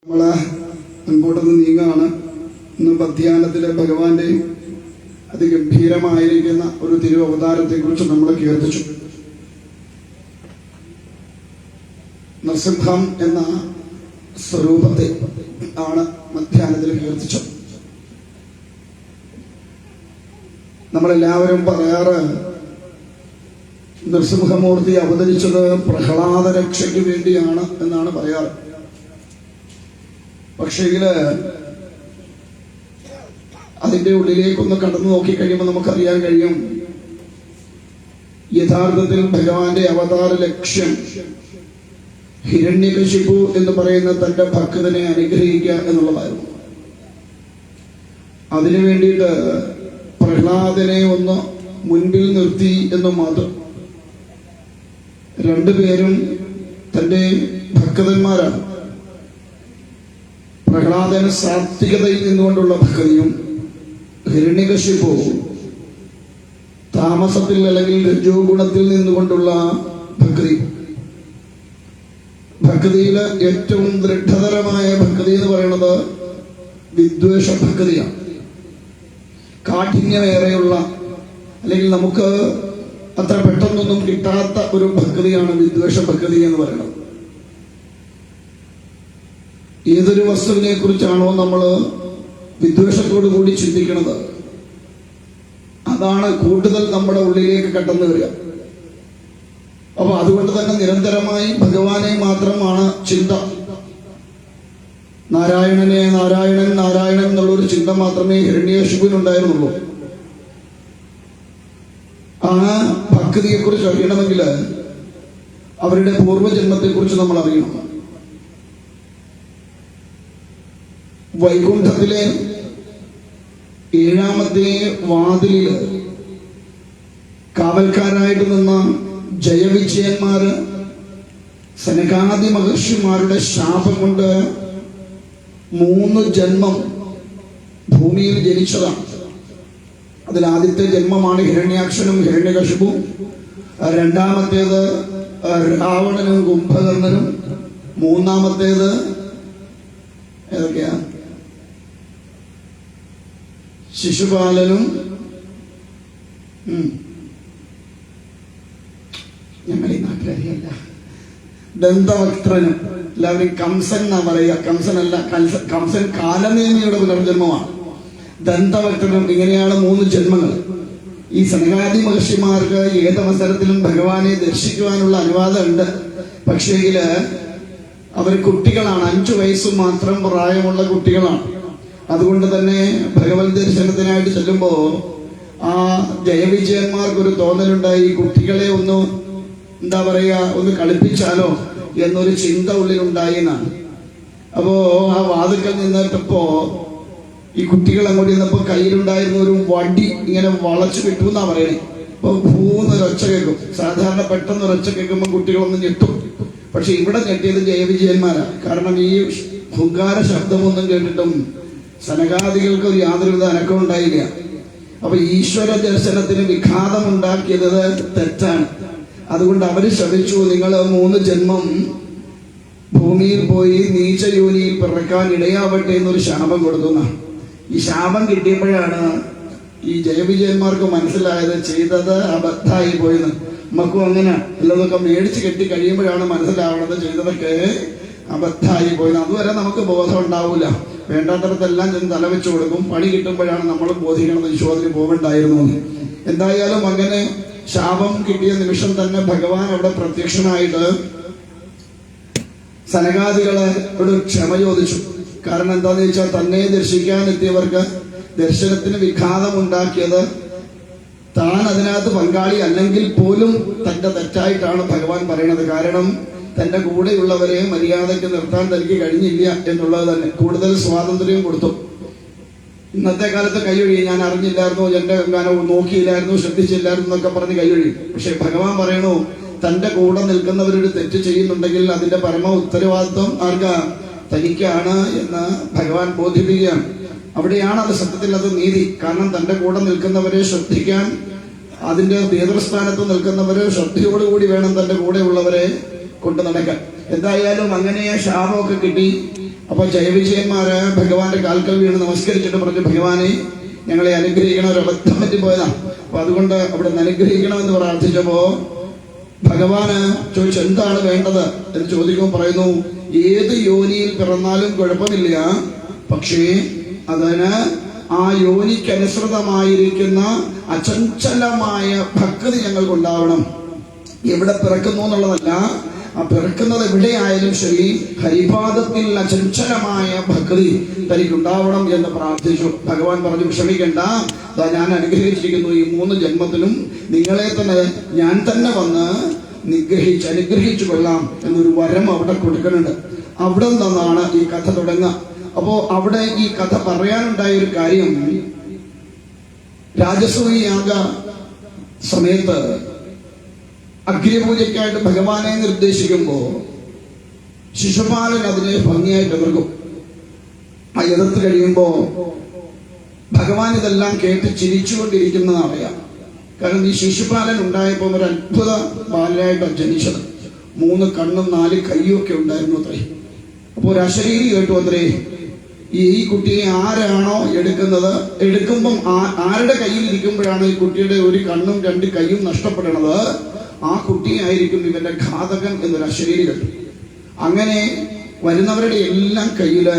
നമ്മള് മുൻപോട്ടൊന്ന് നീങ്ങാണ്. ഇന്ന് പദ്ധ്യാനത്തിലെ ഭഗവാന്റെ അതിഗംഭീരമായിരിക്കുന്ന ഒരു തിരുവവതാരത്തെ കുറിച്ച് നമ്മൾ കീർത്തിച്ചു. നൃസിംഹം എന്ന സ്വരൂപത്തെ ആണ് മധ്യാഹ്നത്തിൽ കീർത്തിച്ചത്. നമ്മളെല്ലാവരും പറയാറ് നൃസിംഹമൂർത്തി അവതരിച്ചത് പ്രഹ്ലാദ രക്ഷയ്ക്ക് വേണ്ടിയാണ് എന്നാണ് പറയാറ്. പക്ഷേങ്കില് അതിന്റെ ഉള്ളിലേക്കൊന്ന് കടന്നു നോക്കിക്കഴിയുമ്പോൾ നമുക്കറിയാൻ കഴിയും, യഥാർത്ഥത്തിൽ ഭഗവാന്റെ അവതാര ലക്ഷ്യം ഹിരണ്യകശിപു എന്ന് പറയുന്ന തന്റെ ഭക്തനെ അനുഗ്രഹിക്കുക എന്നുള്ളതായിരുന്നു. അതിനു വേണ്ടിയിട്ട് പ്രഹ്ലാദനെ ഒന്ന് മുൻപിൽ നിർത്തി എന്ന് മാത്രം. രണ്ടുപേരും തന്റെ ഭക്തന്മാരാണ്. പ്രഹ്ലാദന് സാത്വികതയിൽ നിന്നുകൊണ്ടുള്ള ഭക്തിയും ഹിരണ്യകശിപു താമസത്തിൽ അല്ലെങ്കിൽ രജോ ഗുണത്തിൽ നിന്നുകൊണ്ടുള്ള ഭക്തി. ഭക്തിയില് ഏറ്റവും ദൃഢതരമായ ഭക്തി എന്ന് പറയുന്നത് വിദ്വേഷ ഭക്തിയാണ്. കാഠിന്യമേറെയുള്ള അല്ലെങ്കിൽ നമുക്ക് അത്ര പെട്ടെന്നൊന്നും കിട്ടാത്ത ഒരു ഭക്തിയാണ് വിദ്വേഷ ഭക്തി എന്ന് പറയുന്നത്. ഏതൊരു വസ്തുവിനെ കുറിച്ചാണോ നമ്മൾ വിദ്വേഷത്തോടു കൂടി ചിന്തിക്കുന്നത്, അതാണ് കൂടുതൽ നമ്മുടെ ഉള്ളിലേക്ക് കടന്നു വരിക. അപ്പൊ അതുകൊണ്ട് തന്നെ നിരന്തരമായി ഭഗവാനെ മാത്രമാണ് ചിന്ത. നാരായണനെ നാരായണൻ നാരായണൻ എന്നുള്ളൊരു ചിന്ത മാത്രമേ ഹിരണ്യകശിപുവിനുണ്ടായിരുന്നുള്ളൂ. ആ ഭക്തിയെ കുറിച്ച് അറിയണമെങ്കിൽ അവരുടെ പൂർവ്വജന്മത്തെ കുറിച്ച് നമ്മൾ അറിയണം. വൈകുണ്ഠത്തിലെ 7ാമത്തെ വാതിലില് കാവൽക്കാരായിട്ട് നിന്ന ജയവിജയന്മാര് സനകാദി മഹർഷിമാരുടെ ശാപം കൊണ്ട് 3 ജന്മം ഭൂമിയിൽ ജനിച്ചതാണ്. അതിൽ ആദ്യത്തെ ജന്മമാണ് ഹിരണ്യാക്ഷനും ഹിരണ്യകശിപുവും. രണ്ടാമത്തേത് രാവണനും കുംഭകർണനും. മൂന്നാമത്തേത് ഏതൊക്കെയാ? ശിശുപാലനും ഞങ്ങൾ ഈ നാട്ടിലറിയല്ല, ദന്തവക്ത്രനും. എല്ലാവരും കംസൻ എന്നാ പറയുക. കംസനല്ല, കംസൻ കാലനേമിയുടെ പുനർജന്മമാണ്. ദന്തവക്ത്രനും. ഇങ്ങനെയാണ് 3 ജന്മങ്ങൾ. ഈ സനകാദി മഹർഷിമാർക്ക് ഏതവസരത്തിലും ഭഗവാനെ ദർശിക്കുവാനുള്ള അനുവാദം ഉണ്ട്. പക്ഷേങ്കില് അവർ കുട്ടികളാണ്. 5 വയസ്സ് മാത്രം പ്രായമുള്ള കുട്ടികളാണ്. അതുകൊണ്ട് തന്നെ ഭഗവത് ദർശനത്തിനായിട്ട് ചെല്ലുമ്പോ ആ ജയവിജയന്മാർക്കൊരു തോന്നലുണ്ടായി, കുട്ടികളെ ഒന്ന് എന്താ പറയുക, ഒന്ന് കളിപ്പിച്ചാലോ എന്നൊരു ചിന്ത ഉള്ളിലുണ്ടായി എന്നാണ്. അപ്പോ ആ വാതുക്കൽ നിന്നിട്ടപ്പോ ഈ കുട്ടികൾ അങ്ങോട്ട് ചെന്നപ്പോ കയ്യിലുണ്ടായിരുന്ന ഒരു വടി ഇങ്ങനെ വളച്ചു കിട്ടുമെന്നാ പറയണേ. അപ്പൊ ഭൂന്നൊരൊച്ച കേൾക്കും. സാധാരണ പെട്ടെന്ന് ഒരൊച്ച കേൾക്കുമ്പോൾ കുട്ടികളൊന്നും ഞെട്ടും. പക്ഷെ ഇവിടെ ഞെട്ടിയത് ജയവിജയന്മാരാ. കാരണം ഈ ഹുങ്കാര ശബ്ദമൊന്നും കേട്ടിട്ടും സനകാദികൾക്ക് ഒരു യാതൊരുവിധ അനക്കം ഉണ്ടായില്ല. അപ്പൊ ഈശ്വര ദർശനത്തിന് വിഘാതമുണ്ടാക്കിയത് തെറ്റാണ്. അതുകൊണ്ട് അവര് ശപിച്ചു, നിങ്ങൾ 3 ജന്മം ഭൂമിയിൽ പോയി നീചയോനിയിൽ പിറക്കാൻ ഇടയാവട്ടെ എന്നൊരു ശാപം കൊടുത്തു. ഈ ശാപം കിട്ടിയപ്പോഴാണ് ഈ ജയവിജയന്മാർക്ക് മനസ്സിലായത് ചെയ്തത് അബദ്ധമായി പോയെന്ന്. നമുക്കും അങ്ങനെ എല്ലാതൊക്കെ മേടിച്ച് കെട്ടി കഴിയുമ്പോഴാണ് മനസ്സിലാവുന്നത് ചെയ്തതൊക്കെ അബദ്ധമായി പോയെന്ന്. അതുവരെ നമുക്ക് ബോധം ഉണ്ടാവൂല. വേണ്ടാത്തടത്തെല്ലാം ചെന്ന് തലവെച്ചു കൊടുക്കും. പണി കിട്ടുമ്പോഴാണ് നമ്മൾ ബോധിക്കണം ഈശ്വരത്തിന് പോകണ്ടായിരുന്നു. എന്തായാലും അങ്ങനെ ശാപം കിട്ടിയ നിമിഷം തന്നെ ഭഗവാൻ അവിടെ പ്രത്യക്ഷനായിട്ട് സനകാദികളോട് ക്ഷമ ചോദിച്ചു. കാരണം എന്താന്ന് വെച്ചാൽ തന്നെ ദർശിക്കാൻ എത്തിയവർക്ക് ദർശനത്തിന് വിഘാതമുണ്ടാക്കിയത് താൻ അതിനകത്ത് പങ്കാളി അല്ലെങ്കിൽ പോലും തന്റെ തെറ്റായിട്ടാണ് ഭഗവാൻ പറയണത്. കാരണം തന്റെ കൂടെയുള്ളവരെ മര്യാദയ്ക്ക് നിർത്താൻ തനിക്ക് കഴിഞ്ഞില്ല എന്നുള്ളത് തന്നെ കൂടുതൽ സ്വാതന്ത്ര്യം കൊടുത്തു. ഇന്നത്തെ കാലത്ത് കൈയൊഴി, ഞാൻ അറിഞ്ഞില്ലായിരുന്നു, എന്റെ നോക്കിയില്ലായിരുന്നു, ശ്രദ്ധിച്ചില്ലായിരുന്നു എന്നൊക്കെ പറഞ്ഞ് കൈയൊഴി. പക്ഷെ ഭഗവാൻ പറയണു, തന്റെ കൂടെ നിൽക്കുന്നവരൊരു തെറ്റ് ചെയ്യുന്നുണ്ടെങ്കിൽ അതിന്റെ പരമ ഉത്തരവാദിത്വം ആർക്കാ? തനിക്കാണ് എന്ന് ഭഗവാൻ ബോധിപ്പിക്കുകയാണ്. അവിടെയാണ് അത് സത്യത്തിൽ അത് നീതി. കാരണം തന്റെ കൂടെ നിൽക്കുന്നവരെ ശ്രദ്ധിക്കാൻ, അതിന്റെ നേതൃസ്ഥാനത്ത് നിൽക്കുന്നവരെ ശ്രദ്ധയോടുകൂടി വേണം തന്റെ കൂടെയുള്ളവരെ കൊണ്ട് നടക്കാൻ. എന്തായാലും അങ്ങനെ ശാപമൊക്കെ കിട്ടി. അപ്പൊ ജയവിജയന്മാര് ഭഗവാന്റെ കാൽക്കൽ വീണ് നമസ്കരിച്ചിട്ട് പറഞ്ഞു, ഭഗവാനെ ഞങ്ങളെ അനുഗ്രഹിക്കണം, ഒരു അബദ്ധം പറ്റി പോയതാ, അപ്പൊ അതുകൊണ്ട് അവിടെ നിന്ന് അനുഗ്രഹിക്കണമെന്ന് പ്രാർത്ഥിച്ചപ്പോ ഭഗവാന് ചോദിച്ചു എന്താണ് വേണ്ടത് എന്ന് ചോദിക്കുമ്പോൾ പറയുന്നു, ഏത് യോനിയിൽ പിറന്നാലും കുഴപ്പമില്ല, പക്ഷേ അതിന് ആ യോനിക്കനുസൃതമായിരിക്കുന്ന അചഞ്ചലമായ ഭക്തി ഞങ്ങൾക്കുണ്ടാവണം. എവിടെ പിറക്കുന്നു എന്നുള്ളതല്ല, ആ പിറക്കുന്നത് എവിടെയായാലും ശരി, ഹരിപാദത്തിൽ അചഞ്ചലമായ ഭക്തി തനിക്കുണ്ടാവണം എന്ന് പ്രാർത്ഥിച്ചു. ഭഗവാൻ പറഞ്ഞു, വിഷമിക്കണ്ട, ഞാൻ അനുഗ്രഹിച്ചിരിക്കുന്നു, ഈ 3 ജന്മത്തിലും നിങ്ങളെ തന്നെ ഞാൻ തന്നെ വന്ന് അനുഗ്രഹിച്ചു കൊള്ളാം എന്നൊരു വരം അവിടെ കൊടുക്കുന്നുണ്ട്. അവിടെ നിന്നാണ് ഈ കഥ തുടങ്ങുക. അപ്പോ അവിടെ ഈ കഥ പറയാനുണ്ടായ ഒരു കാര്യം, രാജസൂയ യാഗ സമയത്ത് അഗ്നിപൂജയ്ക്കായിട്ട് ഭഗവാനെ നിർദ്ദേശിക്കുമ്പോ ശിശുപാലൻ അതിനെ ഭംഗിയായിട്ട് എതിർക്കും. ആ എതിർത്ത് കഴിയുമ്പോ ഭഗവാൻ ഇതെല്ലാം കേട്ട് ചിരിച്ചുകൊണ്ടിരിക്കുന്നതറിയാം. കാരണം ഈ ശിശുപാലൻ ഉണ്ടായപ്പോൾ ഒരു അത്ഭുത ബാലനായിട്ടാണ് ജനിച്ചത്. 3 കണ്ണും 4 കൈയും ഒക്കെ ഉണ്ടായിരുന്നു അത്രേ. അപ്പൊ ഒരു അശരീരി കേട്ടു അത്രേ, ഈ കുട്ടിയെ ആരാണോ എടുക്കുമ്പം ആരുടെ കയ്യിൽ ഇരിക്കുമ്പോഴാണ് ഈ കുട്ടിയുടെ ഒരു കണ്ണും 2 കൈയും നഷ്ടപ്പെടണത്, ആ കുട്ടിയായിരിക്കും ഇവന്റെ ഘാതകൻ എന്നൊരു അശരീരി കേട്ടു. അങ്ങനെ വരുന്നവരുടെ എല്ലാം കയ്യില്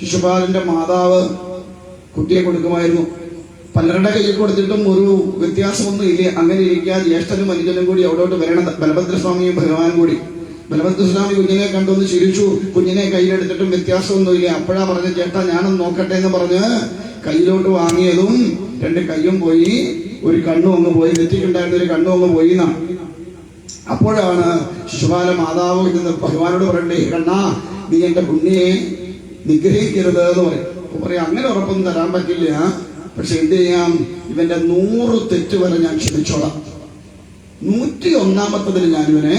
ശിശുപാലന്റെ മാതാവ് കുട്ടിയെ കൊടുക്കുമായിരുന്നു. പലരുടെ കയ്യിൽ കൊടുത്തിട്ടും ഒരു വ്യത്യാസമൊന്നും ഇല്ല. അങ്ങനെ ഇരിക്കുക, ജ്യേഷ്ഠനും അനുജനും കൂടി അവിടോട്ട് വരണം, ബലഭദ്രസ്വാമിയും ഭഗവാനും കൂടി. ബലഭദ്രസ്വാമി കുഞ്ഞിനെ കണ്ടൊന്ന് ചിരിച്ചു, കുഞ്ഞിനെ കയ്യിലെടുത്തിട്ടും വ്യത്യാസമൊന്നുമില്ല. അപ്പോഴാ പറഞ്ഞ, ചേട്ടാ ഞാനൊന്ന് നോക്കട്ടെ എന്ന് പറഞ്ഞ് കയ്യിലോട്ട് വാങ്ങിയതും 2 കയ്യും പോയി, ഒരു കണ്ണും അങ്ങ് പോയി, നെറ്റിക്കുണ്ടായിരുന്ന ഒരു കണ്ണും അങ്ങ് പോയി എന്നാണ്. അപ്പോഴാണ് ശിശുപാല മാതാവ് ഇന്ന് ഭഗവാനോട് പറയണ്ടേ, കണ്ണാ നീ എന്റെ കുഞ്ഞിയെ നിഗ്രഹിക്കരുത് എന്ന് പറയും. അപ്പൊ പറയാം, അങ്ങനെ ഉറപ്പൊന്നും തരാൻ പറ്റില്ല, പക്ഷെ എന്ത് ചെയ്യാം, ഇവന്റെ 100 തെറ്റ് വരെ ഞാൻ ക്ഷമിച്ചോളാം, 101ാമത്തതിൽ ഞാനിവനെ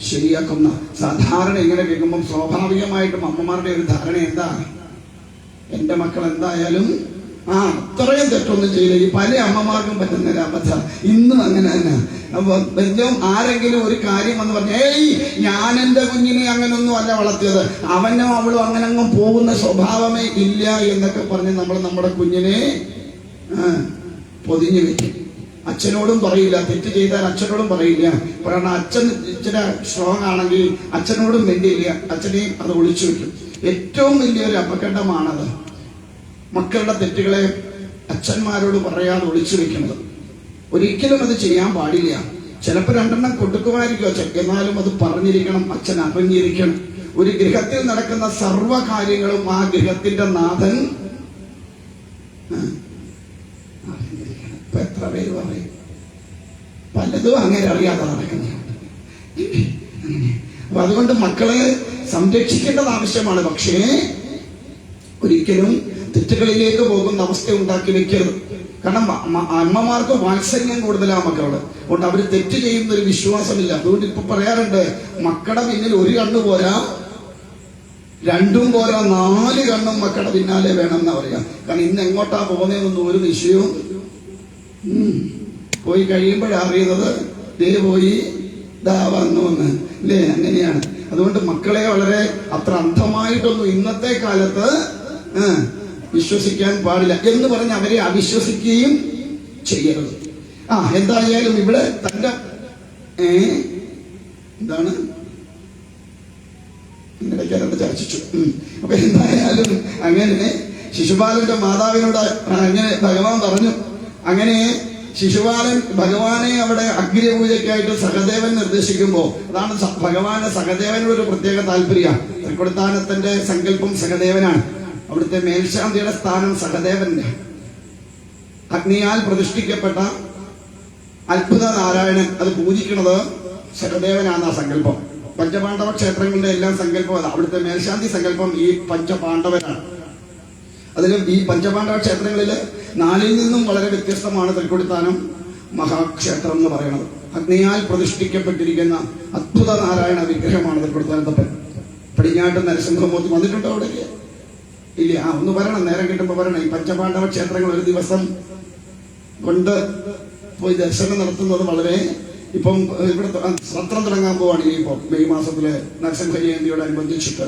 ശരിയാക്കുന്ന. സാധാരണ ഇങ്ങനെ കേൾക്കുമ്പോൾ സ്വാഭാവികമായിട്ടും അമ്മമാരുടെ ഒരു ധാരണ എന്താ, എന്റെ മക്കൾ എന്തായാലും അത്രയും തെറ്റൊന്നും ചെയ്യില്ല. ഈ പല അമ്മമാർക്കും പറ്റുന്ന ഒരു അബദ്ധം ഇന്നും അങ്ങനെ തന്നെ. അപ്പൊ എന്തും ആരെങ്കിലും ഒരു കാര്യം എന്ന് പറഞ്ഞ, ഞാൻ എന്റെ കുഞ്ഞിനെ അങ്ങനൊന്നും അല്ല വളർത്തിയത്, അവനും അവളും അങ്ങനെ അങ്ങ് പോകുന്ന സ്വഭാവമേ ഇല്ല എന്നൊക്കെ പറഞ്ഞ് നമ്മൾ നമ്മുടെ കുഞ്ഞിനെ പൊതിഞ്ഞു വെക്കും. അച്ഛനോടും പറയില്ല, തെറ്റ് ചെയ്താൽ അച്ഛനോടും പറയില്ല. കാരണം അച്ഛൻ ഇച്ചിരി സ്ട്രോങ് ആണെങ്കിൽ അച്ഛനോടും വേണ്ടിയില്ല, അച്ഛനെയും അത് ഒളിച്ചു വെക്കും. ഏറ്റവും വലിയൊരു അപകടമാണത്, മക്കളുടെ തെറ്റുകളെ അച്ഛന്മാരോട് പറയാതെ ഒളിച്ചു വെക്കുന്നത്. ഒരിക്കലും അത് ചെയ്യാൻ പാടില്ല. ചിലപ്പോൾ 2 കൊടുക്കുമായിരിക്കും അച്ഛൻ, എന്നാലും അത് പറഞ്ഞിരിക്കണം, അച്ഛൻ അറിഞ്ഞിരിക്കണം. ഒരു ഗൃഹത്തിൽ നടക്കുന്ന സർവ്വ കാര്യങ്ങളും ആ ഗൃഹത്തിന്റെ നാഥൻ അറിഞ്ഞിരിക്കണം. ഇപ്പൊ എത്ര പേര് പറയും, പലതും അങ്ങനെ അറിയാതെ നടക്കുന്നുണ്ട്. അപ്പൊ അതുകൊണ്ട് മക്കളെ സംരക്ഷിക്കേണ്ടത് ആവശ്യമാണ്. പക്ഷേ ഒരിക്കലും തെറ്റുകളിലേക്ക് പോകുന്ന അവസ്ഥ ഉണ്ടാക്കി വെക്കരുത്. കാരണം അമ്മമാർക്ക് വാത്സല്യം കൂടുതലാണ് മക്കളോട്, അതുകൊണ്ട് അവര് തെറ്റ് ചെയ്യുന്ന ഒരു വിശ്വാസമില്ല. അതുകൊണ്ട് ഇപ്പൊ പറയാറുണ്ട്, മക്കളുടെ പിന്നിൽ 1 കണ്ണ് പോരാ, 2 പോരാ, 4 കണ്ണും മക്കളുടെ പിന്നാലെ വേണം എന്നാ പറയാ. കാരണം ഇന്ന് എങ്ങോട്ടാ പോകുന്നതെന്നൊന്നും ഒരു നിശ്ചയവും പോയി കഴിയുമ്പോഴാണ് അറിയുന്നത്, ദേ പോയി ദാ വന്നു എന്ന് അല്ലേ, അങ്ങനെയാണ്. അതുകൊണ്ട് മക്കളെ വളരെ അത്ര അന്ധമായിട്ടൊന്നും ഇന്നത്തെ കാലത്ത് വിശ്വസിക്കാൻ പാടില്ല എന്ന് പറഞ്ഞ് അവരെ അവിശ്വസിക്കുകയും ചെയ്യരുത്. എന്തായാലും ഇവിടെ തന്റെ എന്താണ് ഇടയ്ക്കാരോട് ചർച്ചിച്ചു. അപ്പൊ എന്തായാലും അങ്ങനെ ശിശുപാലന്റെ മാതാവിനോട് അങ്ങനെ ഭഗവാൻ പറഞ്ഞു. അങ്ങനെ ശിശുപാലൻ ഭഗവാനെ അവിടെ അഗ്നിപൂജയ്ക്കായിട്ട് സഹദേവൻ നിർദ്ദേശിക്കുമ്പോ, അതാണ് ഭഗവാന് സഹദേവനോട് ഒരു പ്രത്യേക താല്പര്യം. തൃക്കൊടിത്താനത്തിന്റെ സങ്കല്പം സഹദേവനാണ്. അവിടുത്തെ മേൽശാന്തിയുടെ സ്ഥാനം സഹദേവന്റെ. അഗ്നിയാൽ പ്രതിഷ്ഠിക്കപ്പെട്ട അത്ഭുത നാരായണൻ, അത് പൂജിക്കുന്നത് സഹദേവനാണ് ആ സങ്കല്പം. പഞ്ചപാണ്ഡവ ക്ഷേത്രങ്ങളുടെ എല്ലാം സങ്കല്പം അതാണ്. അവിടുത്തെ മേൽശാന്തി സങ്കല്പം ഈ പഞ്ചപാണ്ഡവനാണ്. അതിലും ഈ പഞ്ചപാണ്ഡവ ക്ഷേത്രങ്ങളില് 4ൽ നിന്നും വളരെ വ്യത്യസ്തമാണ് തൃക്കൊടിത്താനം മഹാക്ഷേത്രം എന്ന് പറയുന്നത്. അഗ്നിയാൽ പ്രതിഷ്ഠിക്കപ്പെട്ടിരിക്കുന്ന അത്ഭുത നാരായണ വിഗ്രഹമാണ് തൃക്കൊടിത്താനത്തെ. പടിഞ്ഞാട്ട് നരസിംഹമൂർത്തി വന്നിട്ടുണ്ടോ അവിടേക്ക്? ഇല്ല. ഒന്ന് പറയണം, നേരം കിട്ടുമ്പോ പറയണം. ഈ പഞ്ചപാണ്ഡവ ക്ഷേത്രങ്ങൾ ഒരു ദിവസം കൊണ്ട് പോയി ദർശനം നടത്തുന്നത് വളരെ ഇപ്പം ഇവിടെ സത്രം തുടങ്ങാൻ പോവാണ്. ഇനിയിപ്പോൾ മെയ് മാസത്തില് നരസിംഹ ജയന്തിയോടനുബന്ധിച്ചിട്ട്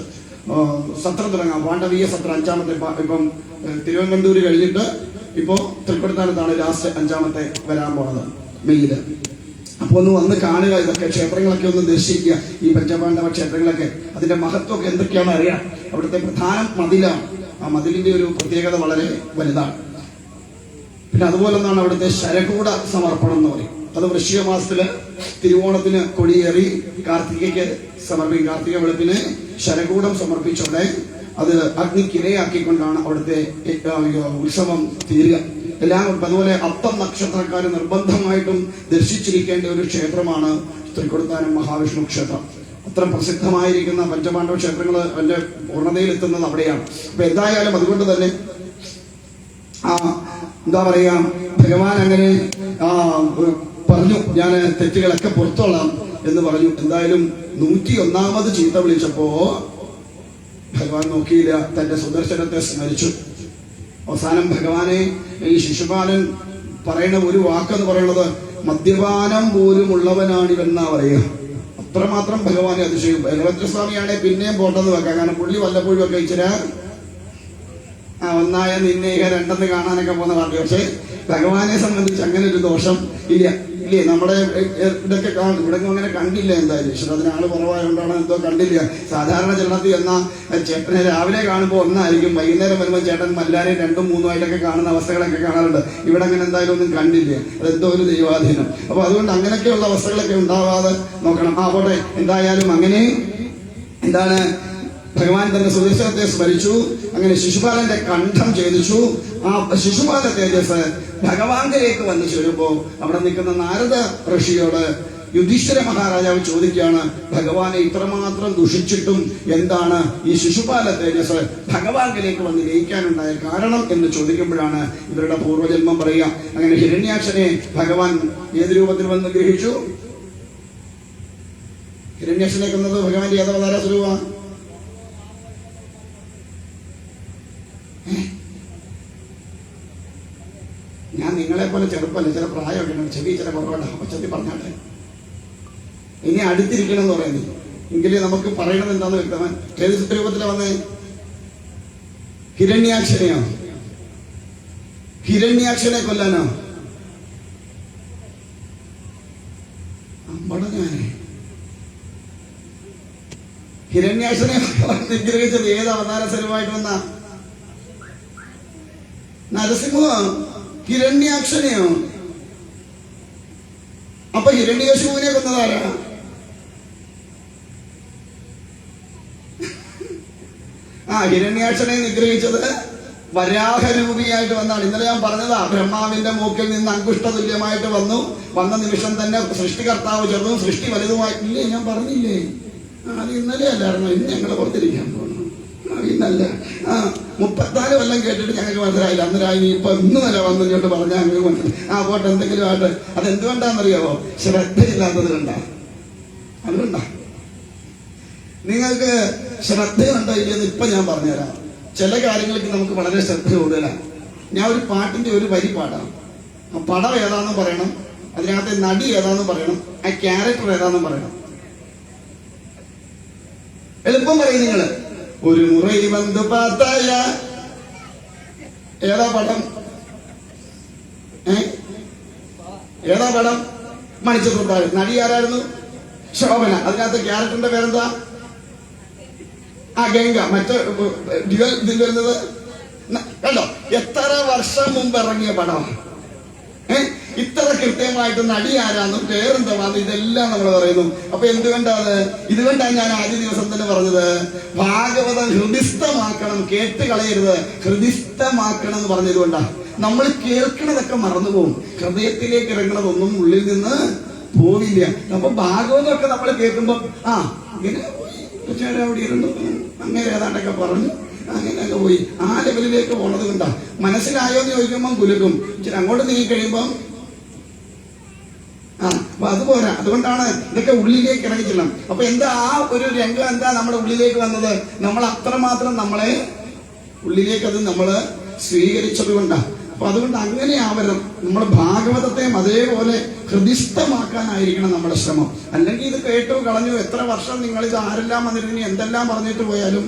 സത്രം തുടങ്ങാം. പാണ്ഡവീയ സത്രം 5ാമത്തെ ഇപ്പം തിരുവനന്തപുരം കഴിഞ്ഞിട്ട് ഇപ്പോ തൃക്കൊടിത്താനത്താണ് ലാസ്റ്റ് 5ാമത്തെ വരാൻ പോണത് മെയ്യില്. അപ്പൊ ഒന്ന് വന്ന് കാണുക, ഇതൊക്കെ ക്ഷേത്രങ്ങളൊക്കെ ഒന്ന് ദർശിക്കുക. ഈ പഞ്ചപാണ്ഡവ ക്ഷേത്രങ്ങളൊക്കെ അതിന്റെ മഹത്വമൊക്കെ എന്തൊക്കെയാണെന്ന് അറിയാം. അവിടുത്തെ പ്രധാന മതിലാണ്. ആ മതിലിന്റെ ഒരു പ്രത്യേകത വളരെ വലുതാണ്. പിന്നെ അതുപോലെ ഒന്നാണ് അവിടുത്തെ ശരകൂട സമർപ്പണം എന്ന് പറയും. അത് വൃശ്ചിക മാസത്തില് തിരുവോണത്തിന് കൊടിയേറി കാർത്തികയ്ക്ക് സമർപ്പിക്കും. കാർത്തിക വെളുപ്പിന് ശരകൂടം സമർപ്പിച്ചോടെ അത് അഗ്നിക്കിരയാക്കിക്കൊണ്ടാണ് അവിടുത്തെ ഉത്സവം തീരുക. എല്ലാം അതുപോലെ അത്തം നക്ഷത്രക്കാർ നിർബന്ധമായിട്ടും ദർശിച്ചിരിക്കേണ്ട ഒരു ക്ഷേത്രമാണ് തൃക്കൊടിത്താനം മഹാവിഷ്ണു ക്ഷേത്രം. അത്ര പ്രസിദ്ധമായിരിക്കുന്ന പഞ്ചപാണ്ഡവ ക്ഷേത്രങ്ങൾ അതിന്റെ പൂർണ്ണതയിലെത്തുന്നത് അവിടെയാണ്. അപ്പൊ എന്തായാലും അതുകൊണ്ട് തന്നെ എന്താ പറയാ, ഭഗവാൻ അങ്ങനെ പറഞ്ഞു, ഞാൻ തെറ്റുകളൊക്കെ പുറത്തോളാം എന്ന് പറഞ്ഞു. എന്തായാലും 101ാമത് ചീത്ത വിളിച്ചപ്പോ ഭഗവാൻ നോക്കിയില്ല, തന്റെ സുദർശനത്തെ സ്മരിച്ചു. അവസാനം ഭഗവാനെ ഈ ശിശുപാലൻ പറയുന്ന ഒരു വാക്കെന്ന് പറയുന്നത് മദ്യപാനം പോലും ഉള്ളവനാണിവെന്നാ പറയുക. അത്രമാത്രം ഭഗവാനെ അതിശയം. ഭഗവദ്സ്വാമിയാണെ പിന്നെയും പോട്ടെന്ന് വെക്കാം. കാരണം പുള്ളി വല്ലപ്പോഴും ഒക്കെ ഇച്ചിരി ഒന്നായ നിന്നെ രണ്ടെന്ന് കാണാനൊക്കെ പോകുന്ന പാർട്ടി. പക്ഷെ ഭഗവാനെ സംബന്ധിച്ച് അങ്ങനെ ഒരു ദോഷം ഇല്ല. ഇല്ലേ, നമ്മുടെ ഇതൊക്കെ ഇവിടെ അങ്ങനെ കണ്ടില്ല. എന്തായാലും ഈശ്വരത്തിന് ആള് കുറവായതുകൊണ്ടാണ് എന്തോ കണ്ടില്ല. സാധാരണ ചെല്ലത്തിൽ എന്നാ ചേട്ടനെ രാവിലെ കാണുമ്പോൾ ഒന്നായിരിക്കും, വൈകുന്നേരം വരുമ്പോൾ ചേട്ടൻ എല്ലാവരെയും 2ഉം 3ഉം ആയിട്ടൊക്കെ കാണുന്ന അവസ്ഥകളൊക്കെ കാണാറുണ്ട്. ഇവിടെ അങ്ങനെ എന്തായാലും ഒന്നും കണ്ടില്ല. അതെന്തോ ഒരു ദൈവാധീനം. അപ്പൊ അതുകൊണ്ട് അങ്ങനെയൊക്കെയുള്ള അവസ്ഥകളൊക്കെ ഉണ്ടാവാതെ നോക്കണം. പോട്ടെ, എന്തായാലും അങ്ങനെ എന്താണ് ഭഗവാൻ തന്റെ സുദർശനത്തെ സ്മരിച്ചു. അങ്ങനെ ശിശുപാലന്റെ കണ്ഠം ഛേദിച്ചു. ആ ശിശുപാല തേജസ് ഭഗവാനിലേക്ക് വന്നു ചേരുമ്പോ അവിടെ നിൽക്കുന്ന നാരദ ഋഷിയോട് യുധിഷ്ഠിര മഹാരാജാവ് ചോദിക്കുകയാണ്, ഭഗവാനെ ഇത്രമാത്രം ദുഷിച്ചിട്ടും എന്താണ് ഈ ശിശുപാല തേജസ് ഭഗവാനിലേക്ക് വന്ന് ലയിക്കാനുണ്ടായ കാരണം എന്ന് ചോദിക്കുമ്പോഴാണ് ഇവരുടെ പൂർവ്വജന്മം പറയുക. അങ്ങനെ ഹിരണ്യാക്ഷനെ ഭഗവാൻ ഏത് രൂപത്തിൽ വന്ന് ഗ്രഹിച്ചു? ഹിരണ്യാക്ഷനെ കൊന്നത് ഭഗവാന്റെ ഏതവതാര സ്വരൂപ? ഞാൻ നിങ്ങളെ പോലെ ചെറുപ്പമല്ല, ചില പ്രായമൊക്കെ ഉണ്ട്, ചെവി ചില കുറവുണ്ടാകും. പച്ചത്തി പറഞ്ഞാട്ടെ, ഇനി അടുത്തിരിക്കണം എന്ന് പറയുന്നത് എങ്കിലേ നമുക്ക് പറയണത് എന്താന്ന് വ്യക്തമാൻ. ഏത് രൂപത്തിലാ വന്നേ? ഹിരണ്യാക്ഷനെയോ? ഹിരണ്യാക്ഷനെ കൊല്ലാനോ? അമ്പടഞ്ഞാനെ ഹിരണ്യാക്ഷനെ നിഗ്രഹിച്ചത് ഏത് അവതാര സ്വരൂപമായിട്ട് വന്ന? നരസിംഹോ? ഹിരണ്യാക്ഷനെയോ? അപ്പൊ ഹിരണ്യകശിപുവിനെ കൊന്നതാരാ? ഹിരണ്യാക്ഷനെ നിഗ്രഹിച്ചത് വരാഹരൂപിയായിട്ട് വന്നാണ്. ഇന്നലെ ഞാൻ പറഞ്ഞതാ, ബ്രഹ്മാവിന്റെ മൂക്കിൽ നിന്ന് അങ്കുഷ്ടതുല്യമായിട്ട് വന്ന നിമിഷം തന്നെ സൃഷ്ടികർത്താവ് ചെറുതും സൃഷ്ടി വലുതുമായി. ഇല്ലേ, ഞാൻ പറഞ്ഞില്ലേ? അത് ഇന്നലെ അല്ലായിരുന്നു. ഇന്ന് ഞങ്ങൾ പുറത്തിരിക്കാൻ പോകുന്നു. ഇന്നല്ല, 34 കൊല്ലം കേട്ടിട്ട് ഞങ്ങൾക്ക് മനസ്സിലായില്ല. അന്നേരം ഇപ്പൊ ഇന്ന് നില വന്നു ഇങ്ങോട്ട് പറഞ്ഞാൽ ഞങ്ങൾക്ക് മനസ്സിലായി. പോട്ടെ, എന്തെങ്കിലും ആയിട്ട്. അതെന്തുകൊണ്ടാണെന്നറിയാവോ? ശ്രദ്ധയില്ലാത്തത് കൊണ്ടാ. അതുകൊണ്ടാ. നിങ്ങൾക്ക് ശ്രദ്ധയുണ്ടോ ഇല്ലെന്ന് ഇപ്പൊ ഞാൻ പറഞ്ഞുതരാം. ചില കാര്യങ്ങൾക്ക് നമുക്ക് വളരെ ശ്രദ്ധ കൂടുതലാണ്. ഞാൻ ഒരു പാട്ടിന്റെ ഒരു വരി പാടാം. ആ പടം ഏതാണെന്ന് പറയണം, അതിനകത്തെ നടി ഏതാണെന്ന് പറയണം, ആ ക്യാരക്ടർ ഏതാണെന്ന് പറയണം. എളുപ്പം പറയും നിങ്ങള്. ഒരു മുറൈ വന്ന് പാത്തായ ഏതാ പടം? ഏതാ പടം? മണിച്ചിട്ടുണ്ടായി. നടി ആരായിരുന്നു? ശോഭന. അതിനകത്ത് ക്യാരക്ടറിന്റെ പേരെന്താ? ഗംഗ. മറ്റേ ഡ്യുവൽ ഇതിൽ വരുന്നത് കണ്ടോ? എത്ര വർഷം മുമ്പ് ഇറങ്ങിയ പടമാണ്. ഇത്ര കൃത്യമായിട്ട് നടി ആരാന്നും പേരെന്താന്ന് ഇതെല്ലാം നമ്മൾ പറയുന്നു. അപ്പൊ എന്തുകൊണ്ടാണ്? ഇതുകൊണ്ടാണ് ഞാൻ ആദ്യ ദിവസം തന്നെ പറഞ്ഞത്, ഭാഗവതം ഹൃദിസ്ഥമാക്കണം, കേട്ട് കളയരുത്, ഹൃദിസ്ഥമാക്കണം എന്ന് പറഞ്ഞതുകൊണ്ടാണ്. നമ്മൾ കേൾക്കണതൊക്കെ മറന്നുപോകും, ഹൃദയത്തിലേക്ക് ഇറങ്ങണതൊന്നും ഉള്ളിൽ നിന്ന് പോവില്ല. അപ്പൊ ഭാഗവതമൊക്കെ നമ്മൾ കേൾക്കുമ്പോ ഇങ്ങനെ അവിടെ ഇരുന്നു അങ്ങനെ ഏതാണ്ടൊക്കെ പറഞ്ഞു അങ്ങനെയൊക്കെ പോയി. ആ ലെവലിലേക്ക് പോണത് കൊണ്ടാ. മനസ്സിലായോ എന്ന് ചോദിക്കുമ്പോൾ കുലുക്കും, അങ്ങോട്ട് നീങ്ങി കഴിയുമ്പം അപ്പൊ അതുപോരാ. അതുകൊണ്ടാണ് ഇതൊക്കെ ഉള്ളിലേക്ക് ഇറങ്ങിച്ചില്ല. അപ്പൊ എന്താ ആ ഒരു രംഗം എന്താ നമ്മുടെ ഉള്ളിലേക്ക് വന്നത്? നമ്മൾ അത്രമാത്രം നമ്മളെ ഉള്ളിലേക്ക് അത് നമ്മള് സ്വീകരിച്ചത് കൊണ്ടാ. അപ്പൊ അതുകൊണ്ട് അങ്ങനെ ആവരും. നമ്മൾ ഭാഗവതത്തെ അതേപോലെ ഹൃദിസ്ഥമാക്കാനായിരിക്കണം നമ്മുടെ ശ്രമം. അല്ലെങ്കിൽ ഇത് കേട്ടു കളഞ്ഞു, എത്ര വർഷം നിങ്ങൾ ഇത് ആരെല്ലാം വന്നിരുന്നു എന്തെല്ലാം പറഞ്ഞിട്ട് പോയാലും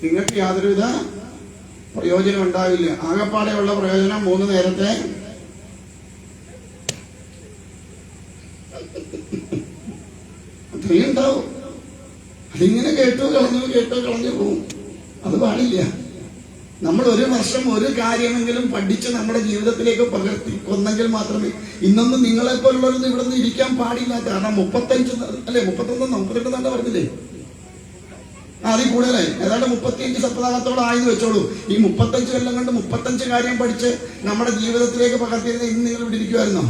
നിങ്ങൾക്ക് യാതൊരുവിധ പ്രയോജനം ഉണ്ടാവില്ല. ആകപ്പാടെയുള്ള പ്രയോജനം 3 നേരത്തെ അത്രയും ഉണ്ടാവും. അതിങ്ങനെ കേട്ടു കളഞ്ഞു പോവും. അത് പാടില്ല. നമ്മൾ 1 വർഷം ഒരു കാര്യമെങ്കിലും പഠിച്ച് നമ്മുടെ ജീവിതത്തിലേക്ക് പകർത്തി കൊന്നെങ്കിൽ മാത്രമേ. ഇന്നൊന്നും നിങ്ങളെ പോലുള്ളവരൊന്നും ഇവിടെ നിന്ന് ഇരിക്കാൻ പാടില്ല. കാരണം 35 അല്ലെ 31 32 തന്നെ പറഞ്ഞില്ലേ, അതിൽ കൂടുതലായി. ഏതാണ്ട് 35 സപ്താഹത്തോളം ആയെന്ന് വെച്ചോളൂ. ഈ 35 കൊല്ലം കൊണ്ട് 35 കാര്യം പഠിച്ച് നമ്മുടെ ജീവിതത്തിലേക്ക് പകർത്തിയിരുന്ന ഇന്ന് നിങ്ങൾ ഇവിടെ ഇരിക്കുമായിരുന്നോ?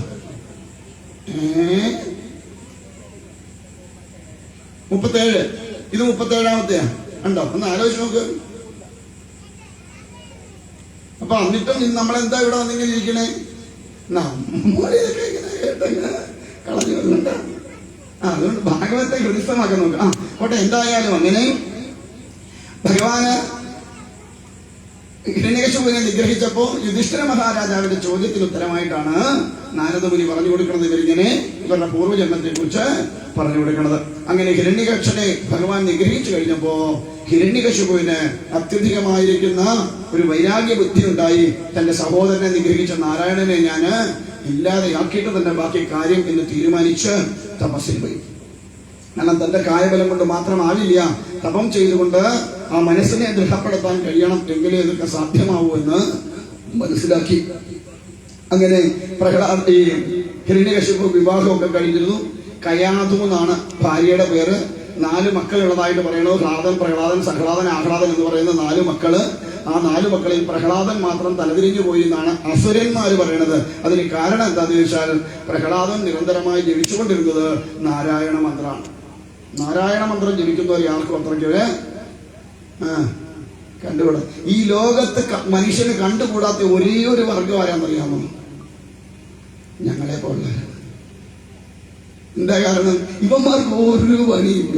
37. ഇത് 37ാമത്തെയാ. ഉണ്ടോ? ഒന്ന് ആലോചിച്ച് നോക്ക്. അപ്പൊ എന്നിട്ടും നമ്മളെന്താ ഇവിടെ വന്നിങ്ങനെ ഇരിക്കണേ? നമ്മളിതൊക്കെ ഇങ്ങനെ കേട്ടങ്ങനെ കളഞ്ഞു വരുന്നുണ്ട്. അതുകൊണ്ട് ഭാഗവത്തെ ഹൃദിസ്ഥമാക്കാൻ നോക്കുക. കോട്ടെ, എന്തായാലും അങ്ങനെ ഭഗവാന് ഹിരണ്യകശിപുവിനെ നിഗ്രഹിച്ചപ്പോ യുധിഷ്ഠിര മഹാരാജാവിന്റെ ചോദ്യത്തിന് ഉത്തരമായിട്ടാണ് നാരദമുനി പറഞ്ഞു കൊടുക്കുന്നത്. ഇവരിങ്ങനെ ഇവരുടെ പൂർവ്വജന്മത്തെ കുറിച്ച് പറഞ്ഞു കൊടുക്കുന്നത്. അങ്ങനെ ഹിരണ്യകശനെ ഭഗവാൻ നിഗ്രഹിച്ചു കഴിഞ്ഞപ്പോ ഹിരണ്യകശിപുവിന് അത്യധികമായിരിക്കുന്ന ഒരു വൈരാഗ്യ ബുദ്ധി ഉണ്ടായി. തന്റെ സഹോദരനെ നിഗ്രഹിച്ച നാരായണനെ ഞാന് ഇല്ലാതെയാക്കിയിട്ട് തന്നെ ബാക്കി കാര്യം എന്ന് തീരുമാനിച്ച് തപസ്സിൽ പോയി. കാരണം തന്റെ കായബലം കൊണ്ട് മാത്രമാവില്ല, തപം ചെയ്തുകൊണ്ട് ആ മനസ്സിനെ ദൃഢപ്പെടുത്താൻ കഴിയണം. എങ്കിലേ ഇതൊക്കെ സാധ്യമാവൂ എന്ന് മനസ്സിലാക്കി. അങ്ങനെ ഈ ഹിരണ്യകശിപു വിവാഹമൊക്കെ കഴിഞ്ഞിരുന്നു. കയാതു എന്നാണ് ഭാര്യയുടെ പേര്. 4 മക്കളുള്ളതായിട്ട് പറയുന്നത്. ഹ്ലാദൻ, പ്രഹ്ലാദൻ, സഹ്ലാദൻ, ആഹ്ലാദൻ എന്ന് പറയുന്ന 4 മക്കള്. ആ 4 മക്കളിൽ പ്രഹ്ലാദൻ മാത്രം തലതിരിഞ്ഞു പോയി എന്നാണ് അസുരന്മാര് പറയണത്. അതിന് കാരണം എന്താന്ന് ചോദിച്ചാൽ പ്രഹ്ലാദൻ നിരന്തരമായി ജപിച്ചുകൊണ്ടിരുന്നത് നാരായണ മന്ത്രമാണ്. നാരായണ മന്ത്രം ജപിക്കുന്നവർ ആർക്കും അത്രയ്ക്ക് കണ്ടുകൂടാ. ഈ ലോകത്ത് മനുഷ്യന് കണ്ടുകൂടാത്ത ഒരേ ഒരു വർഗം ആരാന്നറിയാമോ? ഞങ്ങളെ പോലെ. എന്താ കാരണം? ഇവന്മാർക്ക് ഒരു പണിയില്ല.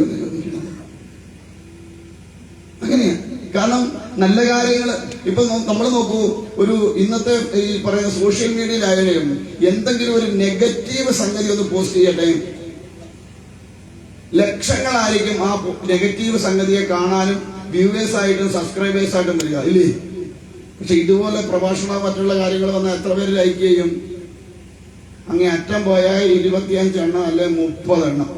അങ്ങനെയാ. കാരണം നല്ല കാര്യങ്ങൾ ഇപ്പൊ നമ്മൾ നോക്കൂ, ഒരു ഇന്നത്തെ ഈ പറയുന്ന സോഷ്യൽ മീഡിയയിലായാലും എന്തെങ്കിലും ഒരു നെഗറ്റീവ് സംഗതി ഒന്ന് പോസ്റ്റ് ചെയ്യട്ടെ, ലക്ഷങ്ങളായിരിക്കും ആ നെഗറ്റീവ് സംഗതിയെ കാണാനും വ്യൂവേഴ്സ് ആയിട്ടും സബ്സ്ക്രൈബേഴ്സ് ആയിട്ടും വരിക, ഇല്ലേ? പക്ഷെ ഇതുപോലെ പ്രഭാഷണം മറ്റുള്ള കാര്യങ്ങൾ വന്നാൽ എത്ര പേര് ലൈക്ക് ചെയ്യും? അങ്ങേ അറ്റം പോയാൽ 25 എണ്ണം അല്ലെ 30 എണ്ണം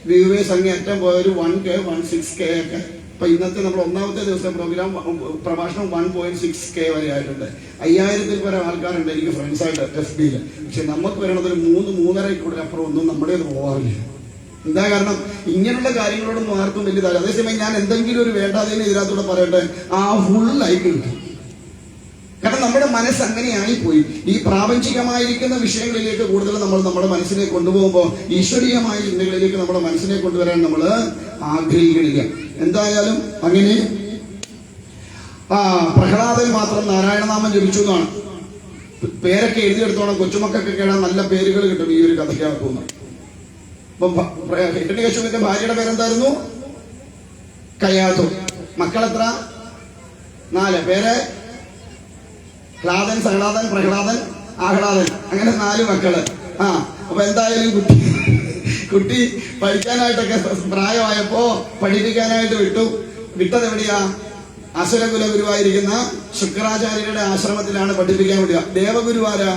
വ്യൂവേഴ്സ്. അങ്ങേ അറ്റം പോയ ഒരു 1K 16K ഒക്കെ. അപ്പൊ ഇന്നത്തെ നമ്മൾ 1ാമത്തെ ദിവസത്തെ പ്രോഗ്രാം പ്രഭാഷണം 1.6K വരെ ആയിട്ടുണ്ട്. 5000-ൽ പരം ആൾക്കാരുണ്ട് എനിക്ക് ഫ്രണ്ട്സായിട്ട് FB-യിൽ. പക്ഷെ നമുക്ക് വരണത് ഒരു 3-3.5 കൂടുതൽ അപ്പുറം ഒന്നും നമ്മുടെ അത് പോകാറില്ല. എന്താ കാരണം? ഇങ്ങനെയുള്ള കാര്യങ്ങളോടൊന്നും ആർക്കും വലിയ താല്പര്യം. അതേസമയം ഞാൻ എന്തെങ്കിലും ഒരു വേണ്ടാതിന് ഇതിനകത്തൂടെ പറയട്ടെ, ആ ഫുൾ ലൈക്ക് കിട്ടും. കാരണം നമ്മുടെ മനസ്സ് അങ്ങനെയായി പോയി. ഈ പ്രാപഞ്ചികമായിരിക്കുന്ന വിഷയങ്ങളിലേക്ക് കൂടുതൽ നമ്മൾ നമ്മുടെ മനസ്സിനെ കൊണ്ടുപോകുമ്പോൾ ഈശ്വരീയമായ ചിന്തകളിലേക്ക് നമ്മുടെ മനസ്സിനെ കൊണ്ടുവരാൻ നമ്മൾ ആഗ്രഹിക്കണില്ല. എന്തായാലും അങ്ങനെ പ്രഹ്ലാദൻ മാത്രം നാരായണനാമം ജപിച്ചു എന്നാണ്. പേരൊക്കെ എഴുതിയെടുത്തോണം. കൊച്ചുമക്കൊക്കെ കേടാൻ നല്ല പേരുകൾ കിട്ടും ഈ ഒരു കഥയ്ക്കകത്തുനിന്ന്. അപ്പൊ ഹിരണ്യകശിപുവിന്റെ ഭാര്യയുടെ പേരെന്തായിരുന്നു? കയാതു. മക്കളെത്ര? 4 പേര്. ഹ്ലാദൻ, സഹ്ലാദൻ, പ്രഹ്ലാദൻ, ആഹ്ലാദൻ. അങ്ങനെ 4 മക്കള്. അപ്പൊ എന്തായാലും കുട്ടി പഠിക്കാനായിട്ടൊക്കെ പ്രായമായപ്പോ പഠിപ്പിക്കാനായിട്ട് വിട്ടത് എവിടെയാ? അസുരകുല ഗുരുവായിരിക്കുന്ന ശുക്രാചാര്യരുടെ ആശ്രമത്തിലാണ് പഠിപ്പിക്കാൻ വിടുക. ദേവഗുരു ആരാ?